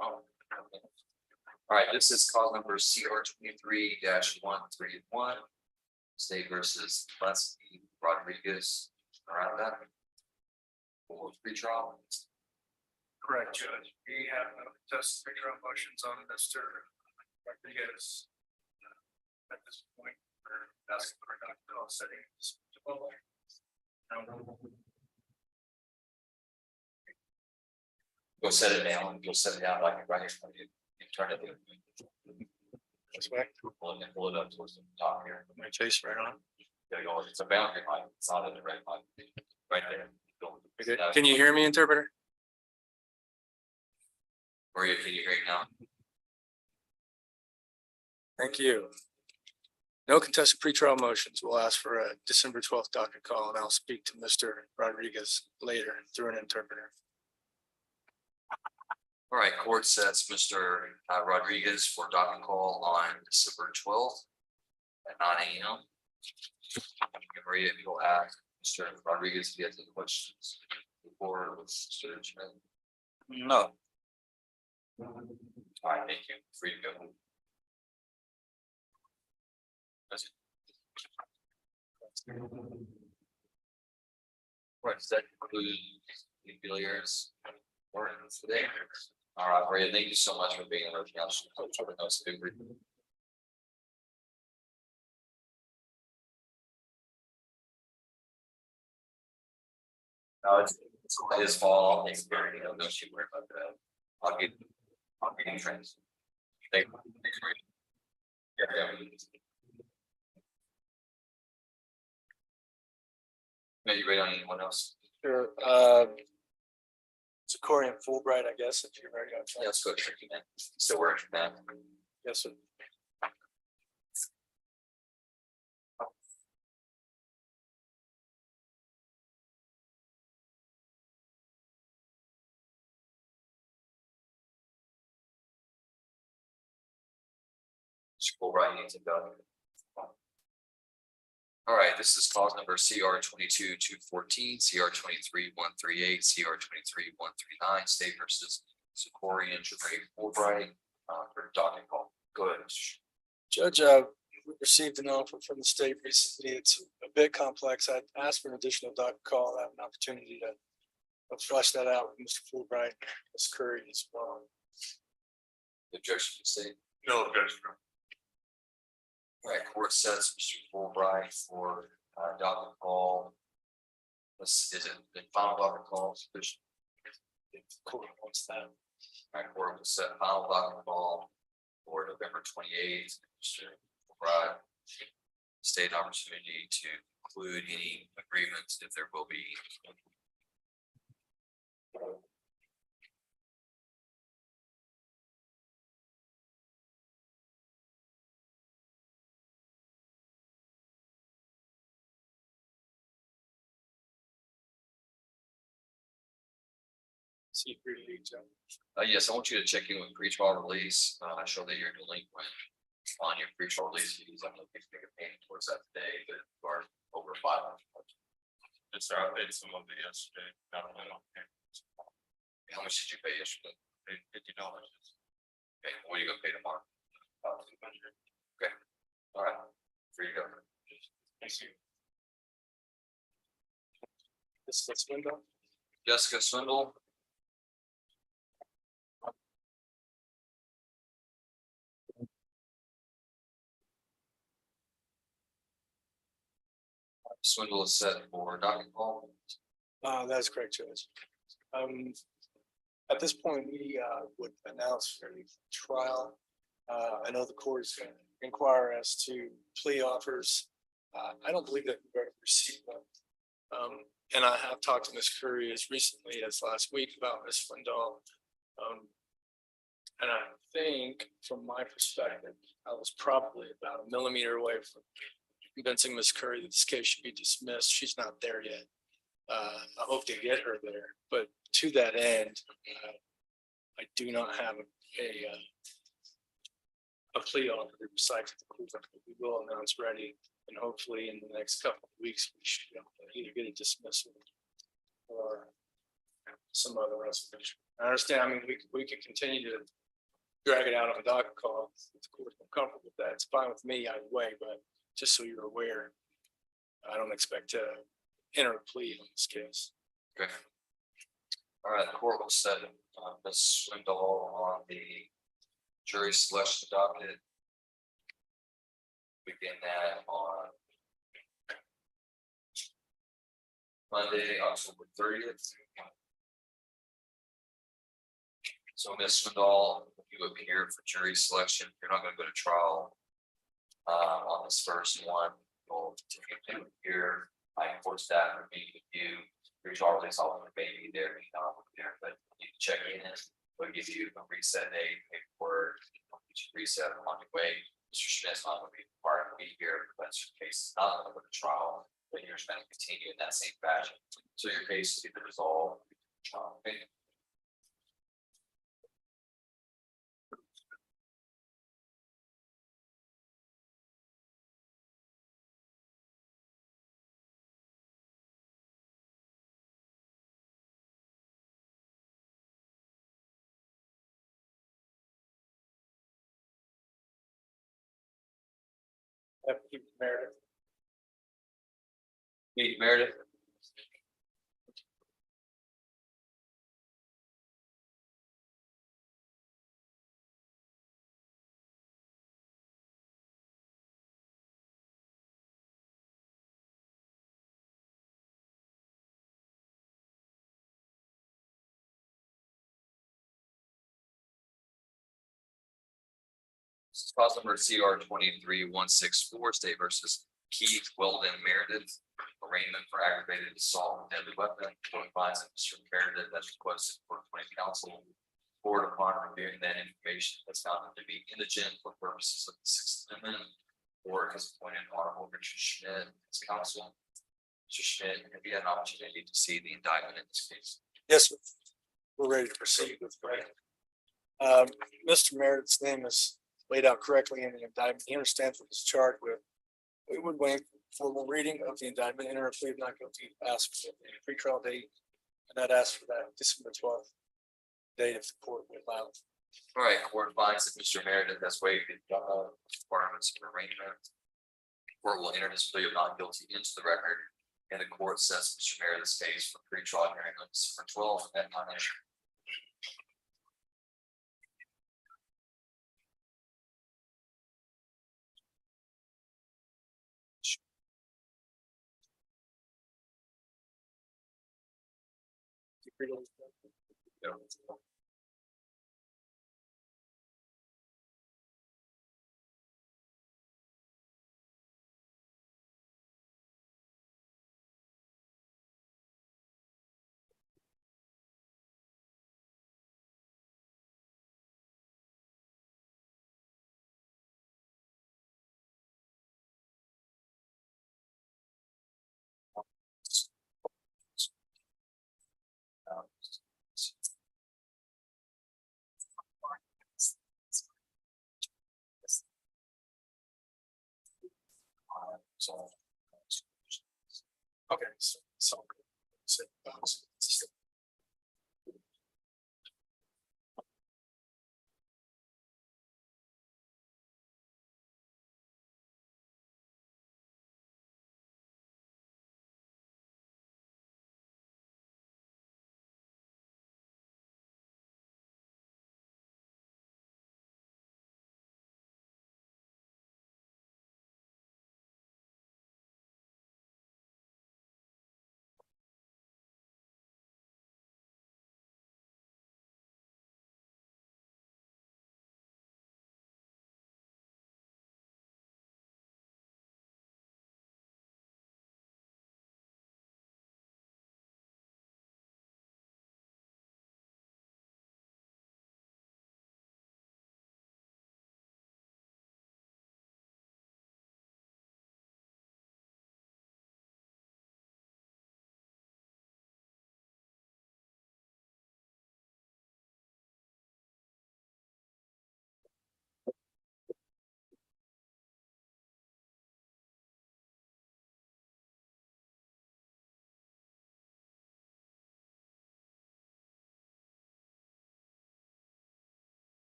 Oh, okay. All right, this is call number CR 23-131. State versus Leslie Rodriguez around that. For pretrial. Correct, Judge. We have no contested pre-trial motions on Mr. Rodriguez. At this point, we're asking for a docket setting. Go set it down, you'll set it down like right here, you turn it. This way. Pull it up towards the top here. My face right on. There you go, it's a boundary line, it's not in the red line, right there. Can you hear me, interpreter? Or can you hear it now? Thank you. No contested pretrial motions. We'll ask for a December 12th docket call, and I'll speak to Mr. Rodriguez later through an interpreter. All right, court sets Mr. Rodriguez for docket call on December 12th at 9 a.m. Maria, if you'll ask Mr. Rodriguez if he has any questions before with Mr. Schmidt. No. All right, thank you. Free to go. Right, does that conclude the Villiers ordinance today? All right, Maria, thank you so much for being on our council. No, it's his fault. It's very, don't you worry about that. I'll get you trends. Thank you. Yeah. Maybe you ready on anyone else? Sure. It's Corey and Fulbright, I guess, if you're ready. Yeah, let's go check you, man. Still working, man. Yes, sir. Scroll right into go. All right, this is clause number CR 22-214, CR 23-138, CR 23-139, State versus Sikori and Jermaine Fulbright for docket call. Go ahead. Judge, we received an offer from the state recently. It's a bit complex. I asked for an additional docket call. I have an opportunity to flush that out with Mr. Fulbright, Ms. Curry as well. Objection to state. No objection. All right, court sets Mr. Fulbright for docket call. This is it, the final docket call sufficient. Court wants that. All right, court will set final docket call for November 28th. Mr. Fulbright, state opportunity to include any agreements if there will be. See if you're lead, Judge. Yes, I want you to check in with pretrial release, show that you're delinquent on your pretrial release fees. I'm looking to make a payment towards that today, but you are over 500. It's I paid some of it yesterday. I don't know. How much did you pay yesterday? $50. Okay, what are you gonna pay tomorrow? $200. Okay, all right, free to go. Thank you. This window. Jessica Swindle. Swindle is set for docket call. That's correct, Judge. At this point, we would announce for a trial I know the court is going to inquire as to plea offers. I don't believe that we've ever received one. And I have talked to Ms. Curry as recently as last week about Ms. Swindoll. And I think from my perspective, I was probably about a millimeter away from convincing Ms. Curry that this case should be dismissed. She's not there yet. I hope to get her there, but to that end, I do not have a plea offer to recite to the court that we will announce ready, and hopefully in the next couple of weeks, we should either get a dismissal or some other resolution. I understand, I mean, we can continue to drag it out on a docket call. If the court's comfortable with that, it's fine with me either way, but just so you're aware, I don't expect to enter a plea on this case. Okay. All right, the court will set Ms. Swindoll on the jury selection docket. Begin that on Monday, October 30th. So Ms. Swindoll, you appear for jury selection. You're not going to go to trial on this first one. You'll typically appear. I enforce that for me with you. There's always all the baby there, but you can check in. We'll give you a reset date, paperwork, reset on your way. Mr. Schmidt's not going to be required to be here, but your case is not going to go to trial, but you're just going to continue in that same fashion. So your case is either resolved. Meredith. Meredith. This is cause number CR 23-164, State versus Keith Weldon Meredith. Arraignment for aggravated assault with deadly weapon. Court finds that Mr. Meredith has requested for counsel. Court upon reviewing that information has found him to be indigent for purposes of the Sixth Amendment. Court has appointed Honorable Richard Schmidt as counsel. Mr. Schmidt, have you had an opportunity to see the indictment in this case? Yes, sir. We're ready to proceed with it. Mr. Meredith's name is laid out correctly in the indictment. He understands what he's charged with. We would waive formal reading of the indictment, enter a plea of not guilty, ask for a pretrial date, and I'd ask for that December 12th date if the court would allow. All right, court finds that Mr. Meredith has waived the requirements of arraignment. Court will enter this plea of not guilty into the record, and the court sets Mr. Meredith's case for pretrial hearing on December 12th at 9 a.m. So. Okay, so.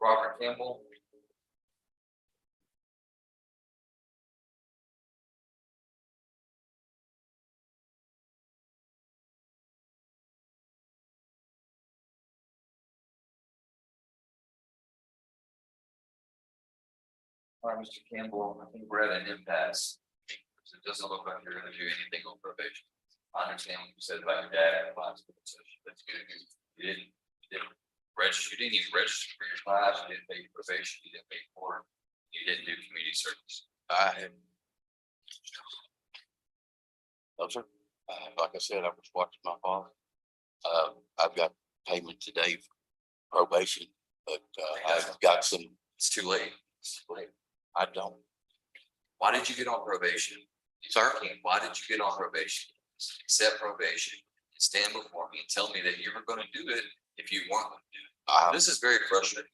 Robert Campbell. All right, Mr. Campbell, I think we're at an impasse. It doesn't look like you're gonna do anything on probation. I understand what you said about your dad and class, that's good. You didn't register, you didn't even register for your class, you didn't pay your probation, you didn't pay for it. You didn't do community service. I had. No, sir. Like I said, I was watching my father. I've got payment today for probation, but I've got some, It's too late. It's too late. I don't. Why did you get on probation? Sir, why did you get on probation? Accept probation, and stand before me and tell me that you were gonna do it if you weren't gonna do it. This is very frustrating.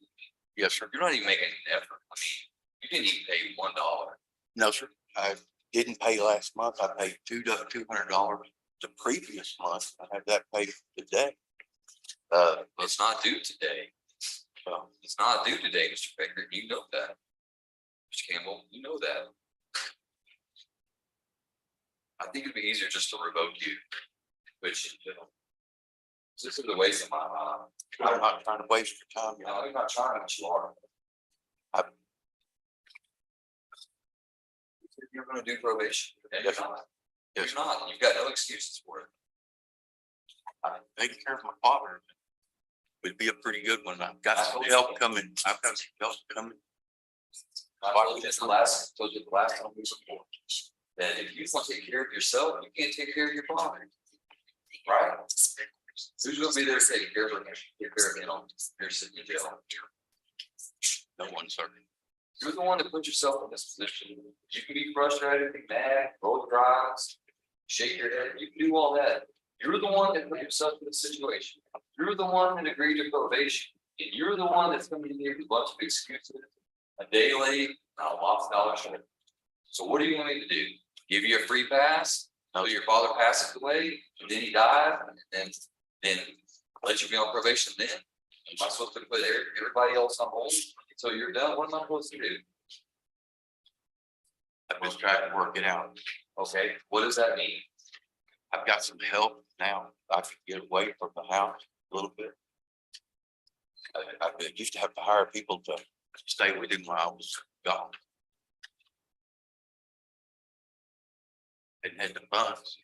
Yes, sir. You're not even making an effort. I mean, you didn't even pay $1. No, sir. I didn't pay last month. I paid $200 the previous month. I had that paid today. It's not due today. So It's not due today, Mr. Baker. You know that. Mr. Campbell, you know that. I think it'd be easier just to revoke you, which, you know, this is a waste of my time. I'm not trying to waste your time. No, I'm not trying, but you are. You're gonna do probation, and you're not. Yes, You're not. You've got no excuses for it. I'm taking care of my father. Would be a pretty good one. I've got some help coming. I've got some help coming. I told you the last time we were that if you want to take care of yourself, you can't take care of your father. Right? Who's gonna be there to take care of him? Take care of him. You're sitting in jail. No one, sir. You're the one that put yourself in this position. You can be frustrated, be mad, roll your eyes, shake your head. You can do all that. You're the one that put yourself in this situation. You're the one that agreed to probation. And you're the one that's coming in here with a bunch of excuses, a day late, not a lost dollar short. So what do you want me to do? Give you a free pass? Tell your father passes away, and then he died, and then let you be on probation then? Am I supposed to put everybody else on hold until you're done? What am I supposed to do? I'm just trying to work it out. Okay, what does that mean? I've got some help now. I can get away from the house a little bit. I used to have to hire people to stay with him while I was gone. Didn't have the funds.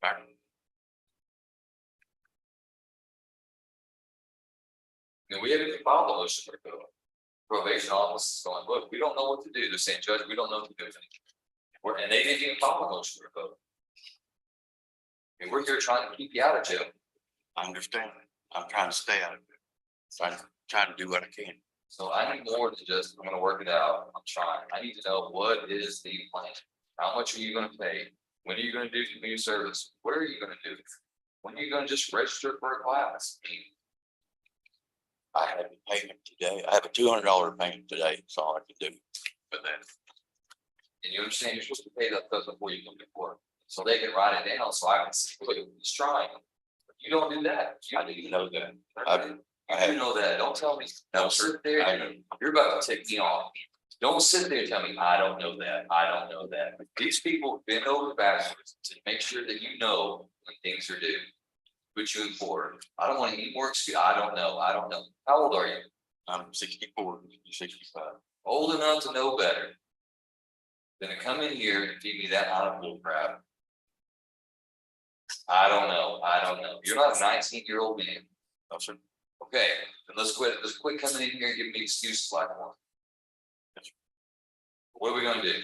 Back. And we haven't even filed a motion for the probation office is going, look, we don't know what to do. They're saying, Judge, we don't know what to do. And they didn't even file a motion for vote. And we're here trying to keep you out of jail. I understand. I'm trying to stay out of it. Trying to do what I can. So I need more than just, I'm gonna work it out. I'm trying. I need to know what is the plan? How much are you gonna pay? When are you gonna do community service? What are you gonna do? When are you gonna just register for a class? I mean, I have a payment today. I have a $200 payment today. That's all I can do for that. and you understand you're supposed to pay that stuff before you come to court. So they can write it down, so I can see, look, he's trying. You don't do that. I didn't know that. I know that. Don't tell me. Don't sit there. You're about to take me off. Don't sit there and tell me, I don't know that. I don't know that. These people bend over backwards to make sure that you know when things are due. Put you in court. I don't want any more excuse. I don't know. I don't know. How old are you? I'm 64, 65. Old enough to know better than to come in here and feed me that out of bull crap. I don't know. I don't know. You're not a 19-year-old man. No, sir. Okay, then let's quit. Let's quit coming in here and giving me excuses like one. What are we gonna do?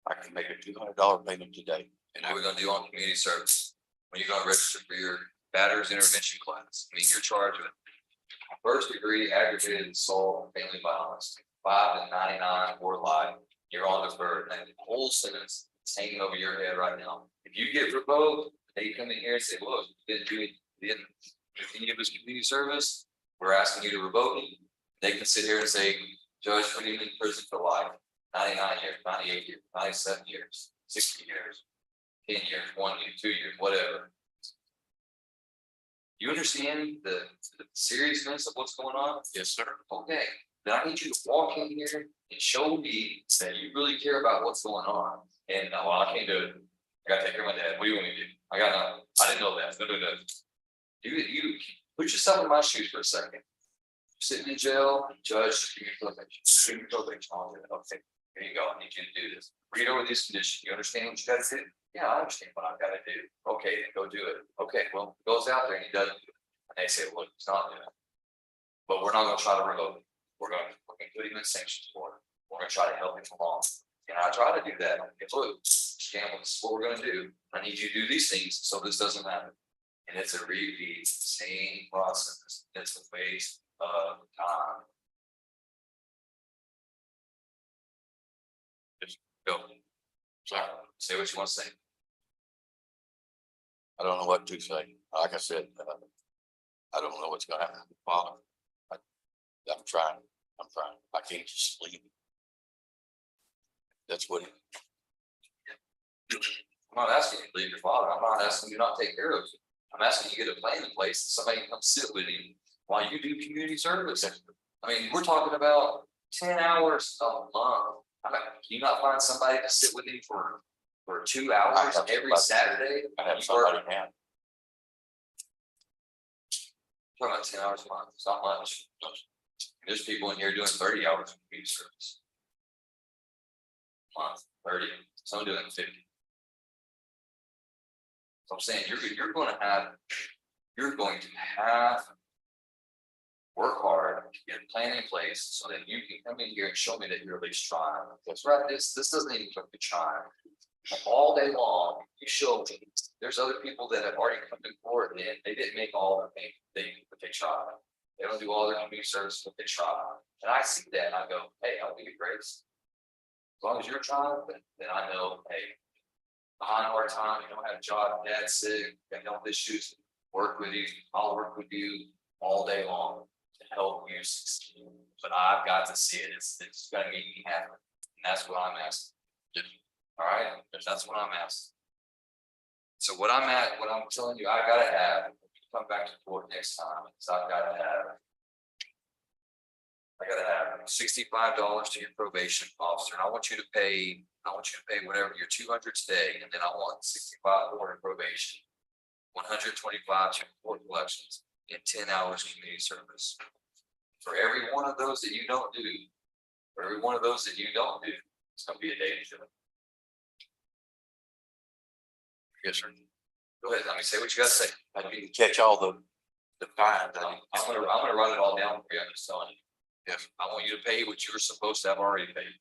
I can make a $200 payment today. And what are we gonna do on community service? When are you gonna register for your batter's intervention class? I mean, you're charged with first degree aggravated assault, and family violence, 5 to 99 or life. You're on deferred. And the whole sentence is hanging over your head right now. If you get revoked, they come in here and say, look, you didn't do it, you didn't do any of this community service. We're asking you to revoke it. They can sit here and say, Judge, put him in prison for life. 99 years, 98 years, 97 years, 60 years, 10 years, 1 year, 2 years, whatever. You understand the seriousness of what's going on? Yes, sir. Okay, then I need you to walk in here and show me that you really care about what's going on. And well, I can't do it. I gotta take care of my dad. What do you want me to do? I didn't know that. No. You put yourself in my shoes for a second. Sitting in jail, judge, give me probation. Give me probation. Okay, here you go. I need you to do this. Read over these conditions. You understand what you gotta do? Yeah, I understand what I've gotta do. Okay, then go do it. Okay, well, he goes out there and he doesn't do it. And they say, look, he's not doing it. But we're not gonna try to revoke it. We're gonna put him in sanctions for it. We're gonna try to help him along. And I try to do that. If look, Campbell, this is what we're gonna do. I need you to do these things so this doesn't happen. And it's a repeat, same process. It's a waste of time. Just go. Sorry, say what you want to say. I don't know what to say. Like I said, I don't know what's gonna happen. Father, I'm trying. I can't just sleep. That's what. I'm not asking you to leave your father. I'm not asking you not to take care of him. I'm asking you to get a plan in place. Somebody can come sit with you while you do community service. I mean, we're talking about 10 hours a month. I mean, can you not find somebody to sit with you for 2 hours have every somebody. Saturday? I have You somebody work- in hand. Talking about 10 hours a month, it's not much. There's people in here doing 30 hours of community service. Month, 30, some doing 50. So I'm saying you're going to have work hard to get a plan in place so that you can come in here and show me that you're at least trying. That's right. This doesn't even look like trying. All day long, you show me there's other people that have already come to court and they didn't make all their things, but they tried. They don't do all their community service, but they try. And I see that and I go, hey, I'll give you grace. As long as you're trying, then I know, hey, behind hard time, you don't have a job, dad's sick, got health issues, work with you, I'll work with you all day long to help you succeed. But I've got to see it. It's gotta make me happy. And that's what I'm asking. All right, that's what I'm asking. So what I'm telling you, I gotta have, come back to court next time, because I gotta have $65 to your probation officer, and I want you to pay whatever your 200 today, and then I want 65 for probation. 125 to court collections and 10 hours community service. For every one of those that you don't do, it's gonna be a day to do it. Yes, sir. Go ahead, let me say what you gotta say. I didn't catch all the fines. I'm gonna run it all down for you, I'm just telling you. Yes. I want you to pay what you were supposed to have already paid.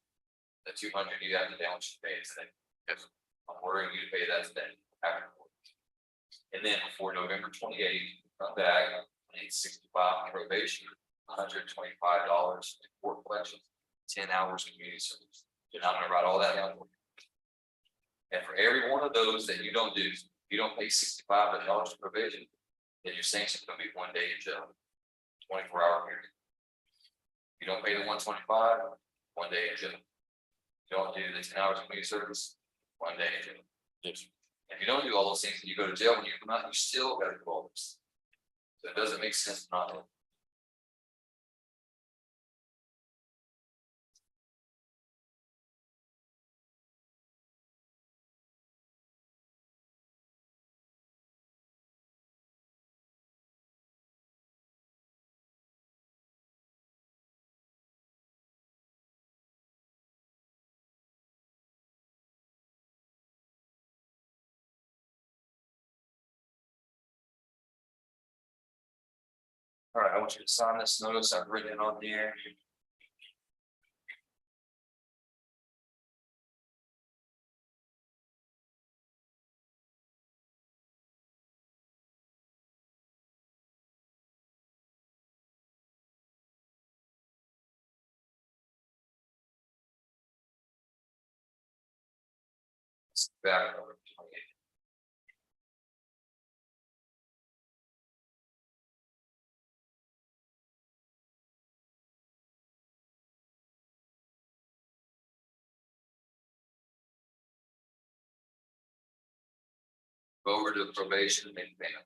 The 200 you have to down, what you pay today. Yes. I'm ordering you to pay that today. After court. And then before November 28th, come back, I need 65 probation, $125 in court collections, 10 hours community service. And I'm gonna write all that down for you. And for every one of those that you don't do, you don't pay $65 probation, then your sanction's gonna be 1 day in jail, 24-hour period. You don't pay the 125, 1 day in jail. You don't do the 10 hours of community service, 1 day in jail. Yes. If you don't do all those things and you go to jail, when you come out, you still gotta do all this. So it doesn't make sense not to. All right, I want you to sign this notice I've written on there. Back over. Go over to the probation and make payment.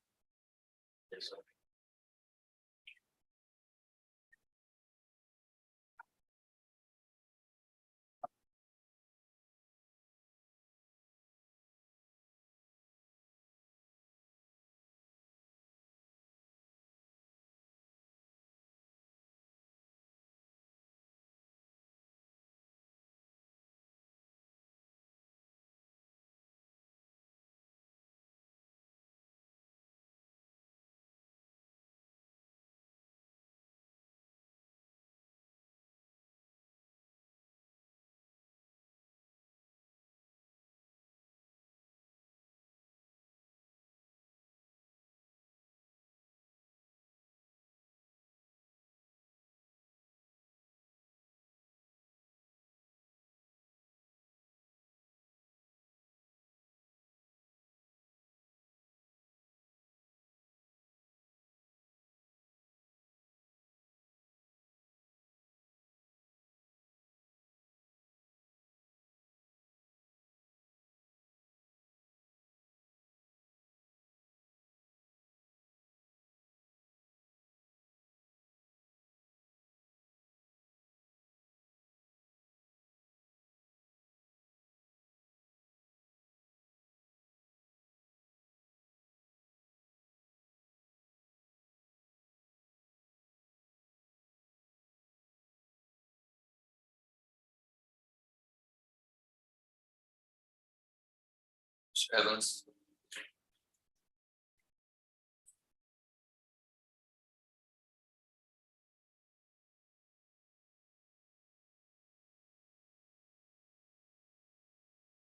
Mr. Evans.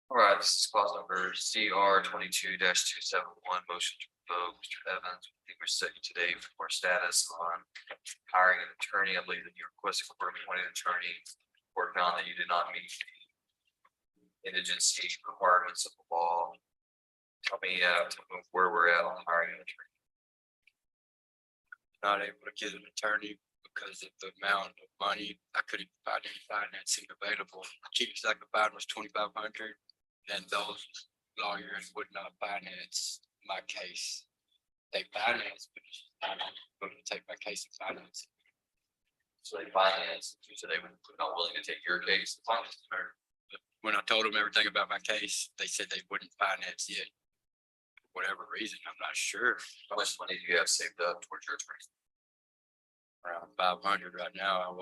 All right, this is clause number CR 22-271, motion to revoke Mr. Evans. I think we're setting today for status on hiring an attorney. I believe that you requested court appointed attorney. Court found that you did not meet the indigency requirements of the law. Tell me where we're at on hiring an attorney. Not able to get an attorney because of the amount of money. I couldn't find any financing available. Cheapest I could find was 2,500. And those lawyers would not finance my case. They financed, but I'm not going to take my case and finance it. So they finance, you said they were not willing to take your case. Finance, or When I told them everything about my case, they said they wouldn't finance it. For whatever reason, I'm not sure. how much money do you have saved up towards your attorney? Around 500 right now.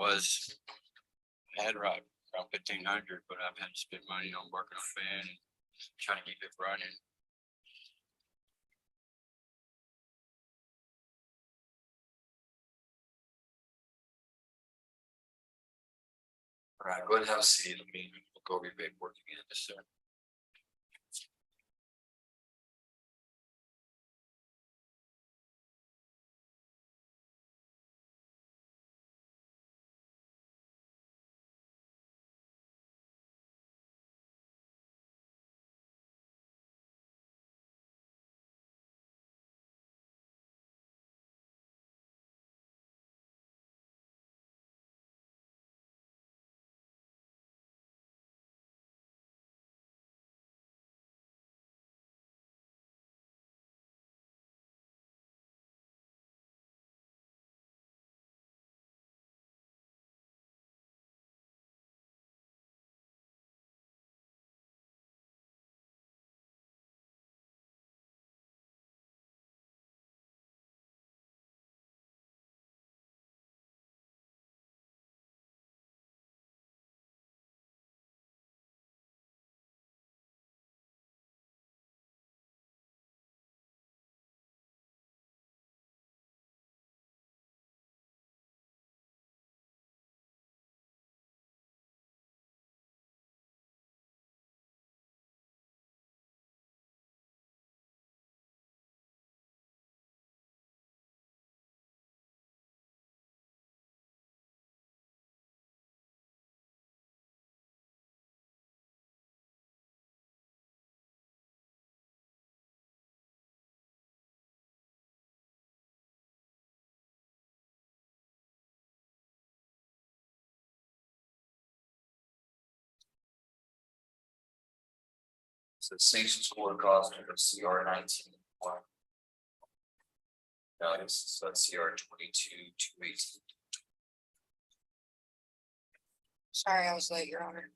Had right around 1,500, but I've had to spend money on working on van and trying to keep it running. All right, go ahead and have a seat. Let me go over your paperwork again. Yes, sir. So sanctions court cost of CR 19. No, it's CR 22-218. Sorry, I was late, Your Honor.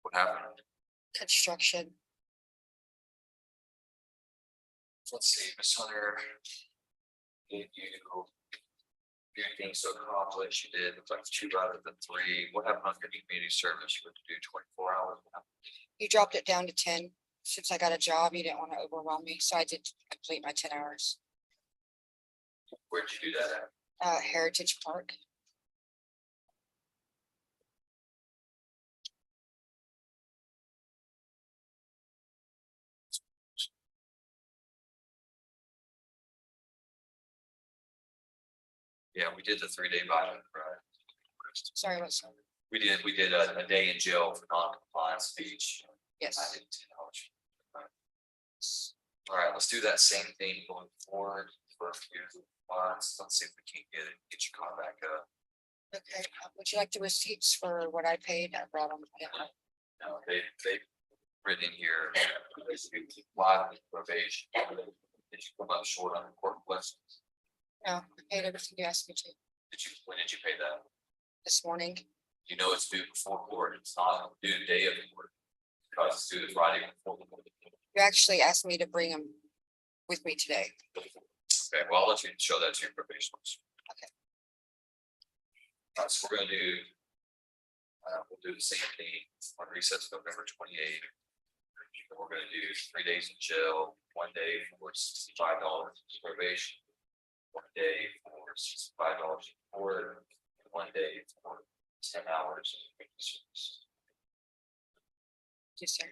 What happened? Construction. Let's see, Ms. Hunter. Did you? Few things to accomplish, you did, looks like 2 out of the 3, what happened on your community service, you were to do 24 hours? You dropped it down to 10. Since I got a job, you didn't want to overwhelm me, so I did complete my 10 hours. Where'd you do that at? Heritage Park. Yeah, we did the 3-day buyback, right? Sorry, what's that? We did a day in jail for non-compliance speech. I Yes. did 10 hours. All right, let's do that same thing going forward for a few months. Let's see if we can get your car back up. Okay, would you like the receipts for what I paid? I brought them. No, they written in here. Live probation. Did you come up short on important questions? No, I paid everything you asked me to When did you pay that? this morning. You know it's due before court, it's not due the day of the court. Because it's due the Friday before the court. You actually asked me to bring them with me today. Okay, well, I'll let you show that to your probation officer. Okay. So we're gonna do. We'll do the same thing on recess November 28th. We're gonna do 3 days in jail, 1 day for $65 probation. 1 day for $65 in court, and 1 day for 10 hours. of community service. Yes, sir.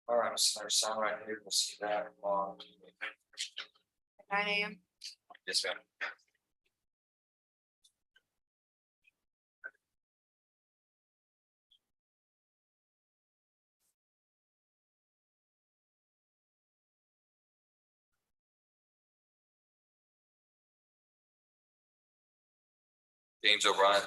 All right, so there's some right here, we'll see that on. 9 a.m. Yes, ma'am. James O'Brien.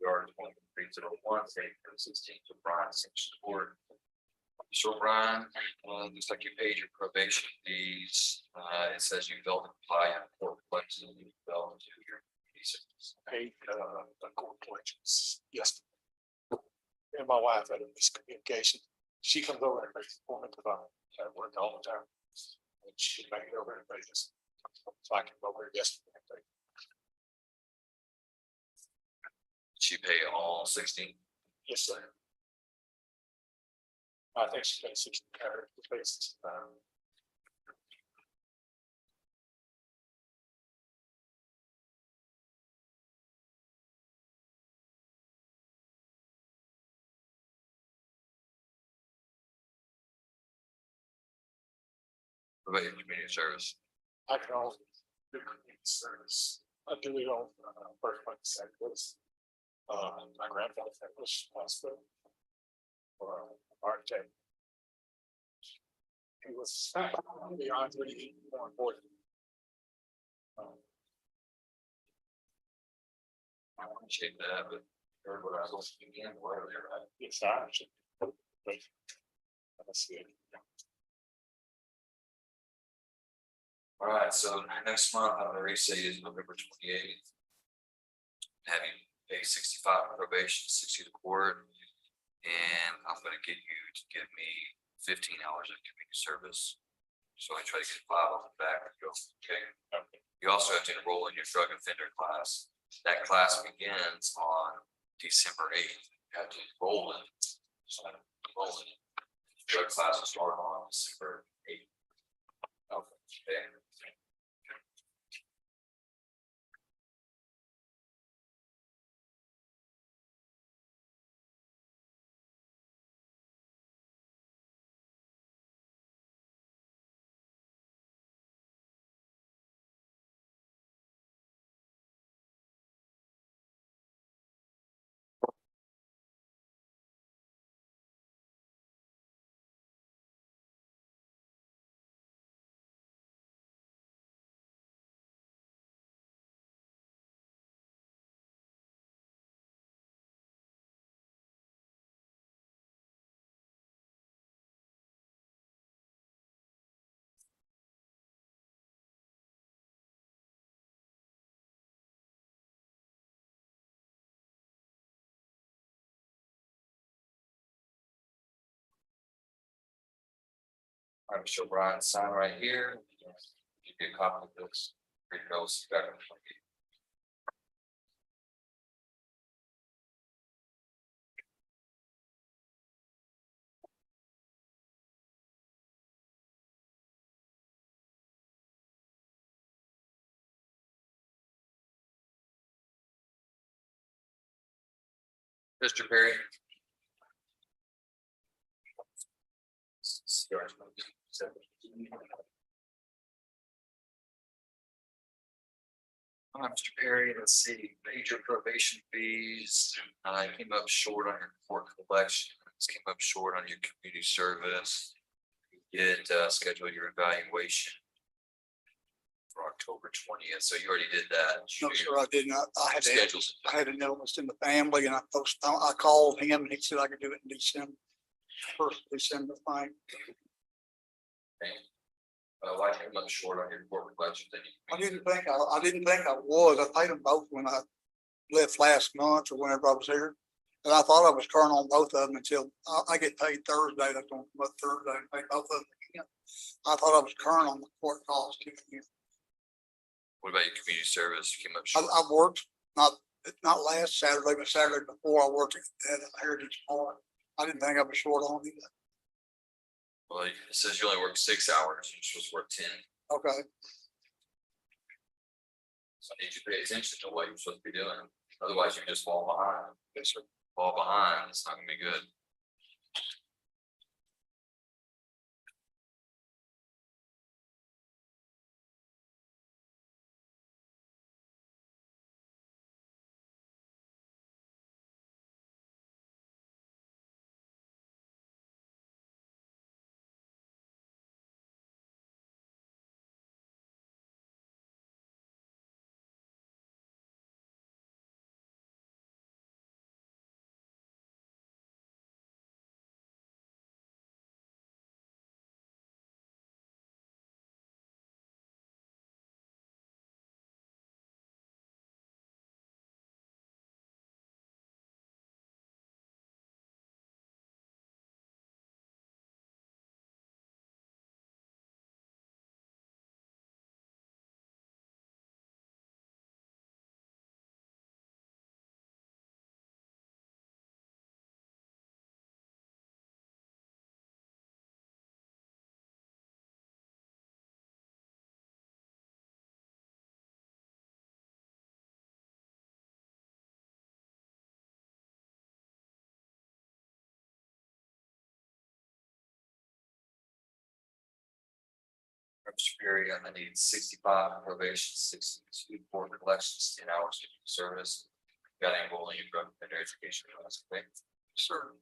Yard 2301, say for the 16th O'Brien, section court. Mr. O'Brien, looks like you paid your probation fees. It says you failed to comply with court collections and you failed to your. Paid, the court collections, yes. And my wife had a miscommunication. She comes over and makes the appointment about at work all the time. And she made it over and made this. So I came over yesterday. Did she pay all 16? Yes, sir. I think she paid 60 or basis. What about your community service? I can also do community service. I do it on first month, second was. My grandfather was hospital. For architect. He was beyond really more important. I appreciate that, but heard what I was thinking, where they're at. Yes, I actually. Let's see. All right, so next month, I'm gonna restate is November 28th. Having pay 65 probation, 60 to court. And I'm gonna get you to give me 15 hours of community service. So I try to get 5 off the back. Okay. You also have to enroll in your drug offender class. That class begins on December 8th. You have to roll it. So, roll it. Drug class will start on December 8th. Okay. All right, Mr. O'Brien, sign right here. Give you a copy of this. Read those. Mr. Perry. Mr. Perry, let's see, major probation fees, came up short on your court collections, came up short on your community service. You did schedule your evaluation for October 20th, so you already did that. No, sir, I did not. Schedules. I had an illness in the family and I called him and he said I could do it in December. First of December, fine. Why came up short on your court collections? I didn't think I was. I paid them both when I left last month or whenever I was here. And I thought I was current on both of them until I get paid Thursday. That's on Thursday, and pay both of them again. I thought I was current on the court costs. What about your community service? You came up short. I worked, not last Saturday, but Saturday before I worked at Heritage Park. I didn't think I was short on either. Well, it says you only work 6 hours. You're supposed to work 10. Okay. So I need you to pay attention to what you're supposed to be doing. Otherwise, you just fall behind. Yes, sir. Fall behind. It's not gonna be good. Mr. Perry, I need 65 probation, 62 court collections, 10 hours of service. Got any bullying, drug and education class, okay? Sir.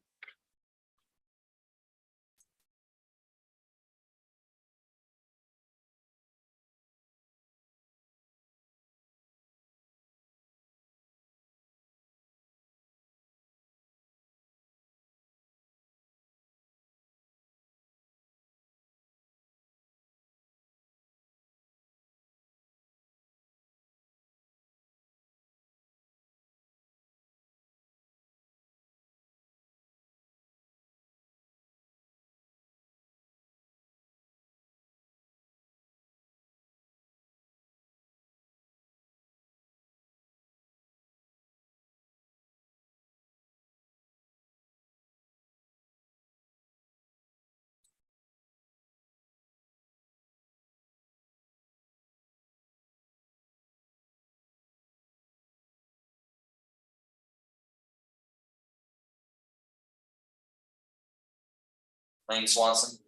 Lane Swanson.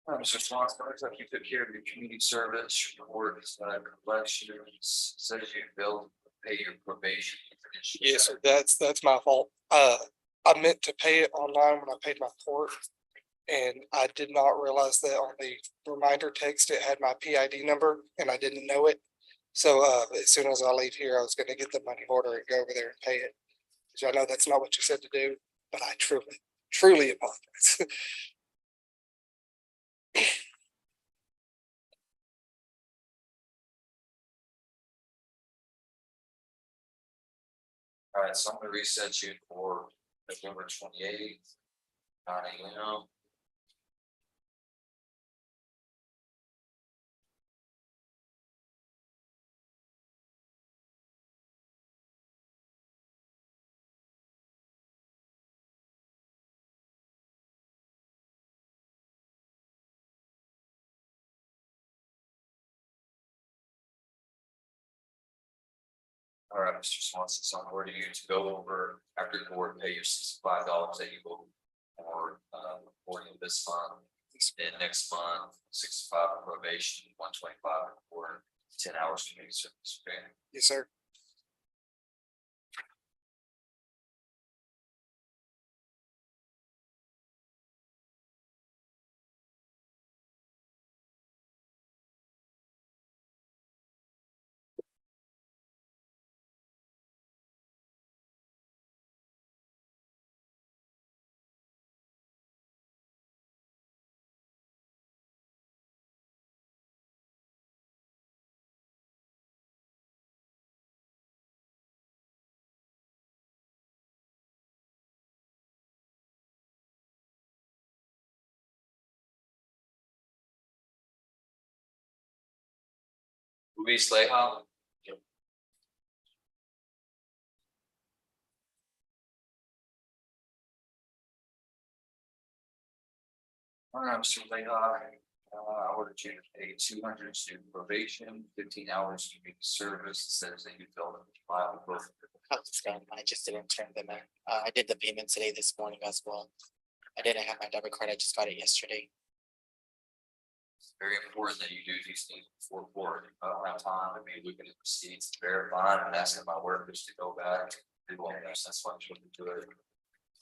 Mr. Swanson, looks like you took care of your community service, your work, collections, says you failed to pay your probation. Yes, sir, that's my fault. I meant to pay it online when I paid my court. And I did not realize that on the reminder text, it had my PID number and I didn't know it. So as soon as I leave here, I was gonna get the money order and go over there and pay it. Which I know that's not what you said to do, but I truly apologize. All right, so I'm gonna reset you for November 28th. 9 a.m. All right, Mr. Swanson, so I'm ordering you to go over after court, pay your $65 that you owe for this month. And next month, 65 for probation, 125 for 10 hours community service. Okay. Yes, sir. Luis Leha. All right, Mr. Leha, I ordered you to pay 200 student probation, 15 hours community service. It says that you filled in the file both. I just didn't turn them in. I did the payment today this morning as well. I didn't have my debit card. I just got it yesterday. It's very important that you do these things before court. I don't have time to be looking at receipts, verifying and asking my workers to go back. They won't have sense why you shouldn't do it.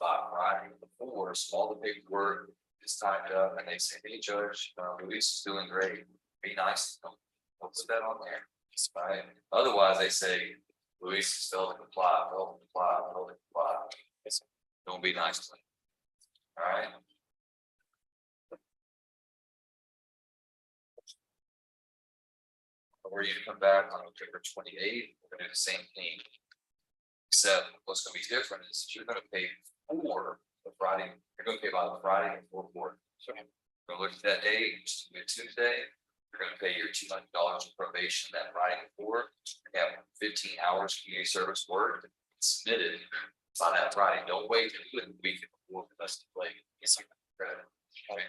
By Friday before, so all the paperwork is tied up and they say, hey, Judge, Luis is doing great. Be nice to them. We'll put that on there. Right? Otherwise, they say, Luis is still to comply, failed to comply, failed to comply. Don't be nice to them. All right. Or you come back on October 28th, we're gonna do the same thing. Except what's gonna be different is you're gonna pay for the Friday, you're gonna pay by the Friday before court. So we're gonna look at that day, which is gonna be Tuesday. You're gonna pay your $200 of probation that Friday before. You have 15 hours community service work submitted by that Friday. Don't wait until the week before the rest of the play. Yes, sir. Okay.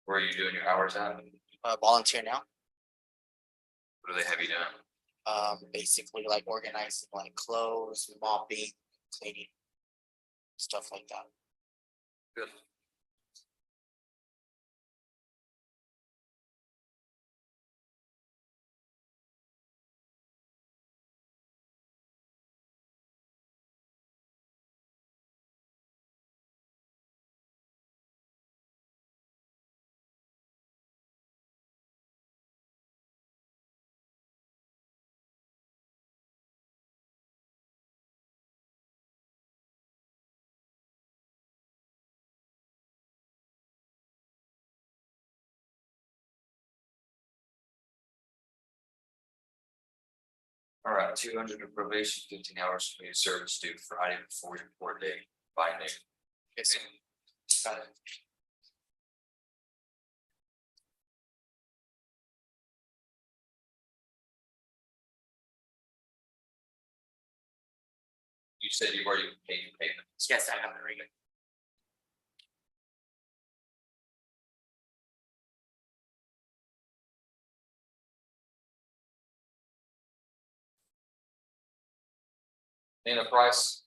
Where are you doing your hours at? Volunteer now. What do they have you doing? Basically like organizing like clothes, mopping, cleaning, stuff like that. Good. All right, 200 of probation, 15 hours community service due Friday before your court date by noon. Yes, sir. Got it. said you've already paid your payment. Yes, I have it right here. Name the price.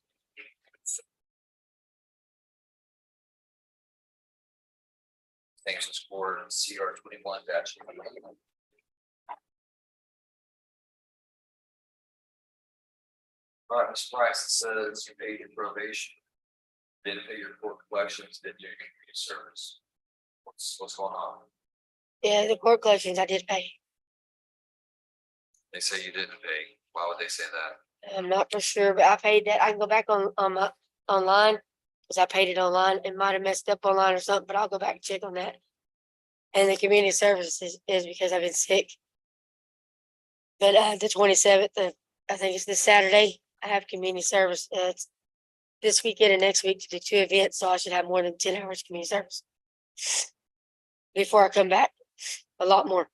Thanks for CR 21 dash. All right, Mr. Price, it says you paid your probation. Didn't pay your court collections, didn't do your community service. What's going on? Yeah, the court collections I did pay. They say you didn't pay. Why would they say that? I'm not for sure, but I paid that. I can go back on my online. Cause I paid it online. It might have messed up online or something, but I'll go back and check on that. And the community services is because I've been sick. But the 27th of, I think it's this Saturday, I have community service. It's this weekend and next week to do 2 events, so I should have more than 10 hours community service. Before I come back, a lot more.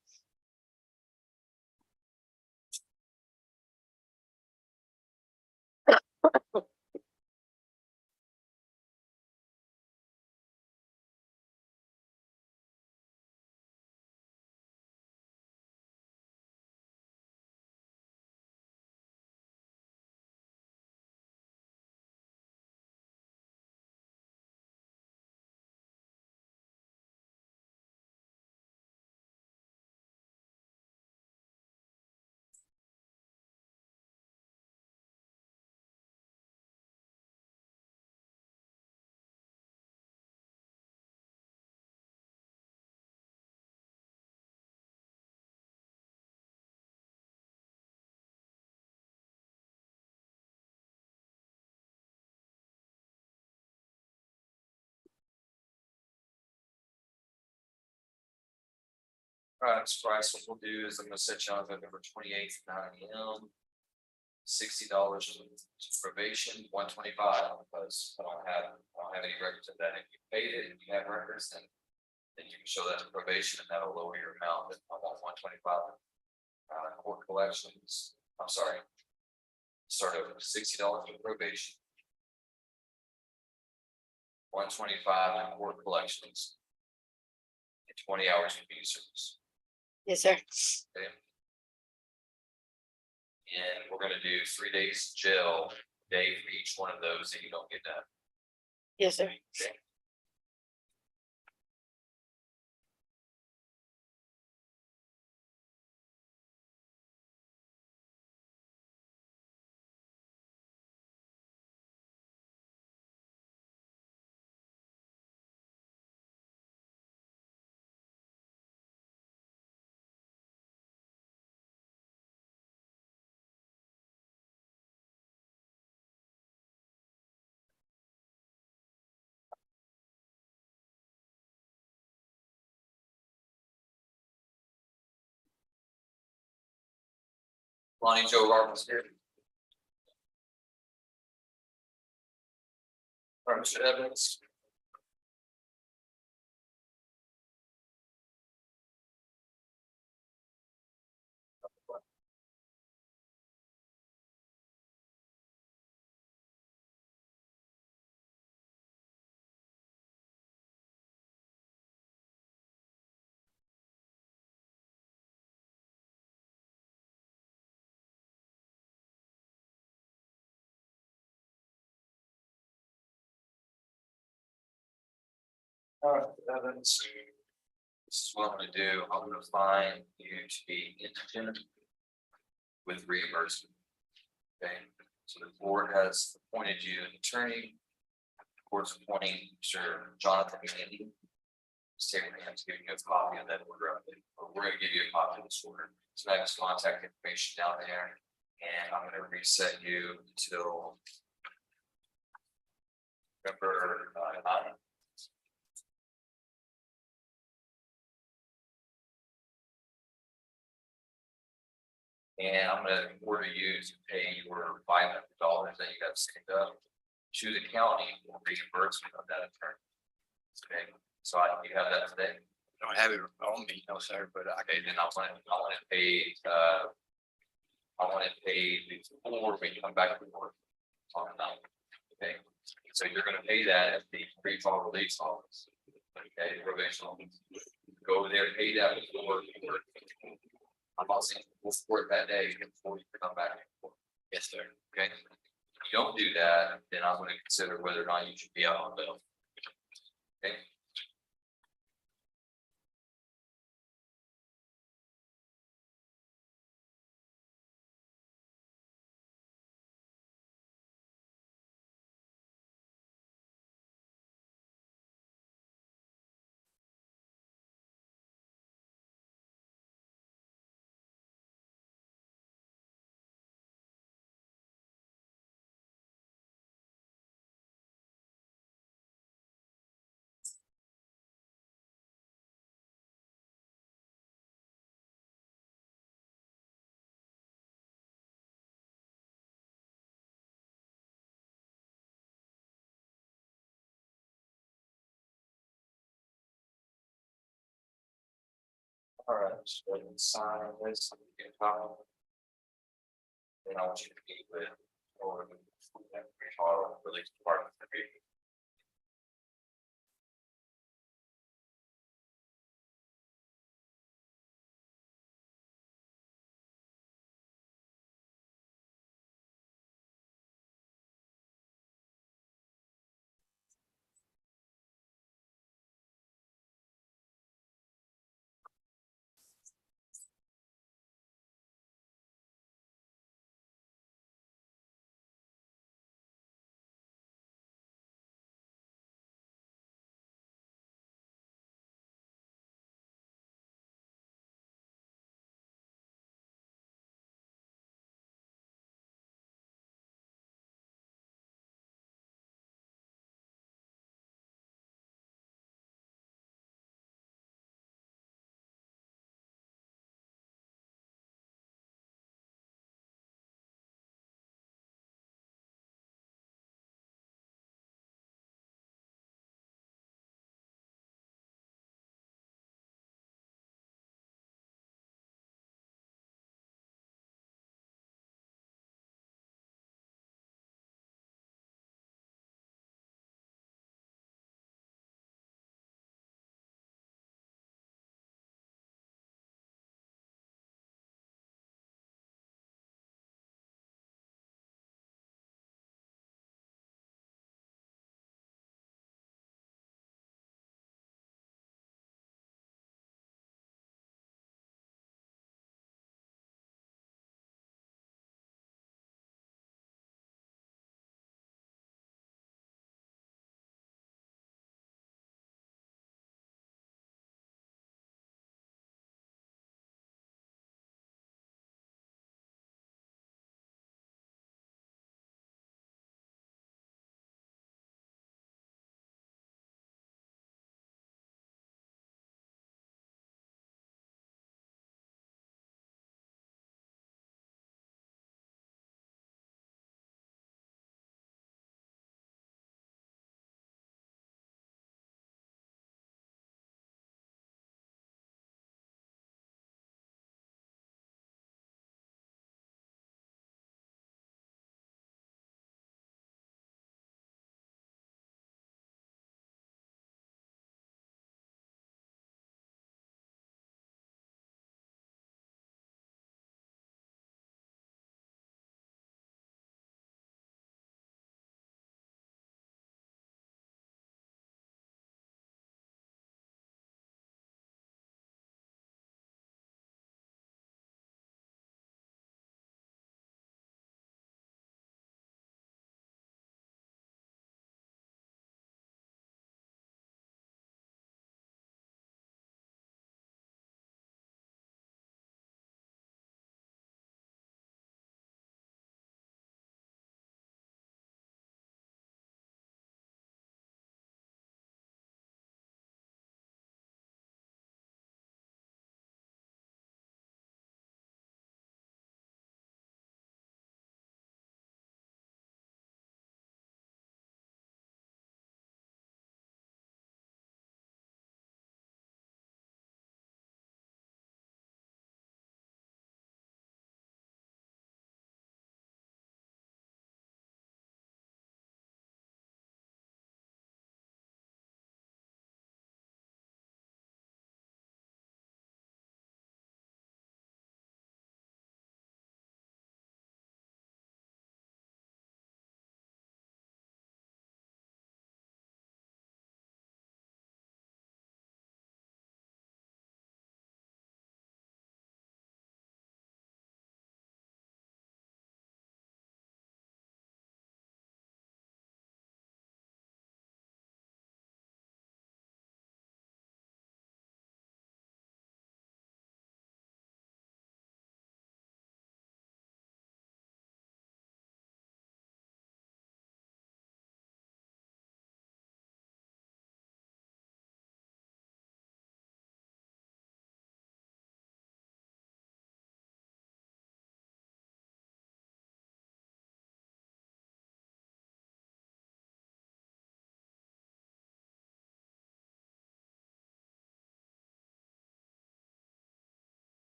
All right, Mr. Price, what we'll do is I'm gonna set you on November 28th, 9 AM. $60 for probation, 125, because I don't have any records of that. If you paid it and you have records, then you can show that to probation and that'll lower your amount, but I want 125. Court collections, I'm sorry. Start over $60 for probation. 125 in court collections. And 20 hours community service. Yes, sir. Okay. And we're gonna do 3 days jail, day for each one of those that you don't get done. Yes, sir. Okay. Lonnie Joe Roberts here. All right, Mr. Evans. All right, Evans. This is what I'm gonna do. I'm gonna find you to be indigent with reimbursement. Okay, so the board has appointed you an attorney. The court's appointing Mr. Jonathan Andy. State your hands, giving you a copy of that order. We're gonna give you a copy of this order. So I have his contact information down there. And I'm gonna reset you until November 9th. And I'm gonna order you to pay your $500 that you got saved up to the county for reimbursement of that attorney. Okay, so you have that today. I don't have it on me, no, sir, but Okay, then I want it paid, before we come back to work. talking about. Okay, so you're gonna pay that at the pre-trial release office. Okay, probation office. Go over there, pay that before. I'm not saying we'll support that day before you come back. Yes, sir. Okay, if you don't do that, then I'm gonna consider whether or not you should be out on bail. Okay. All right, so sign this. Then I want you to meet with, or that pre-trial release department.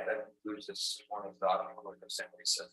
that concludes this morning's document. We're going to send recess.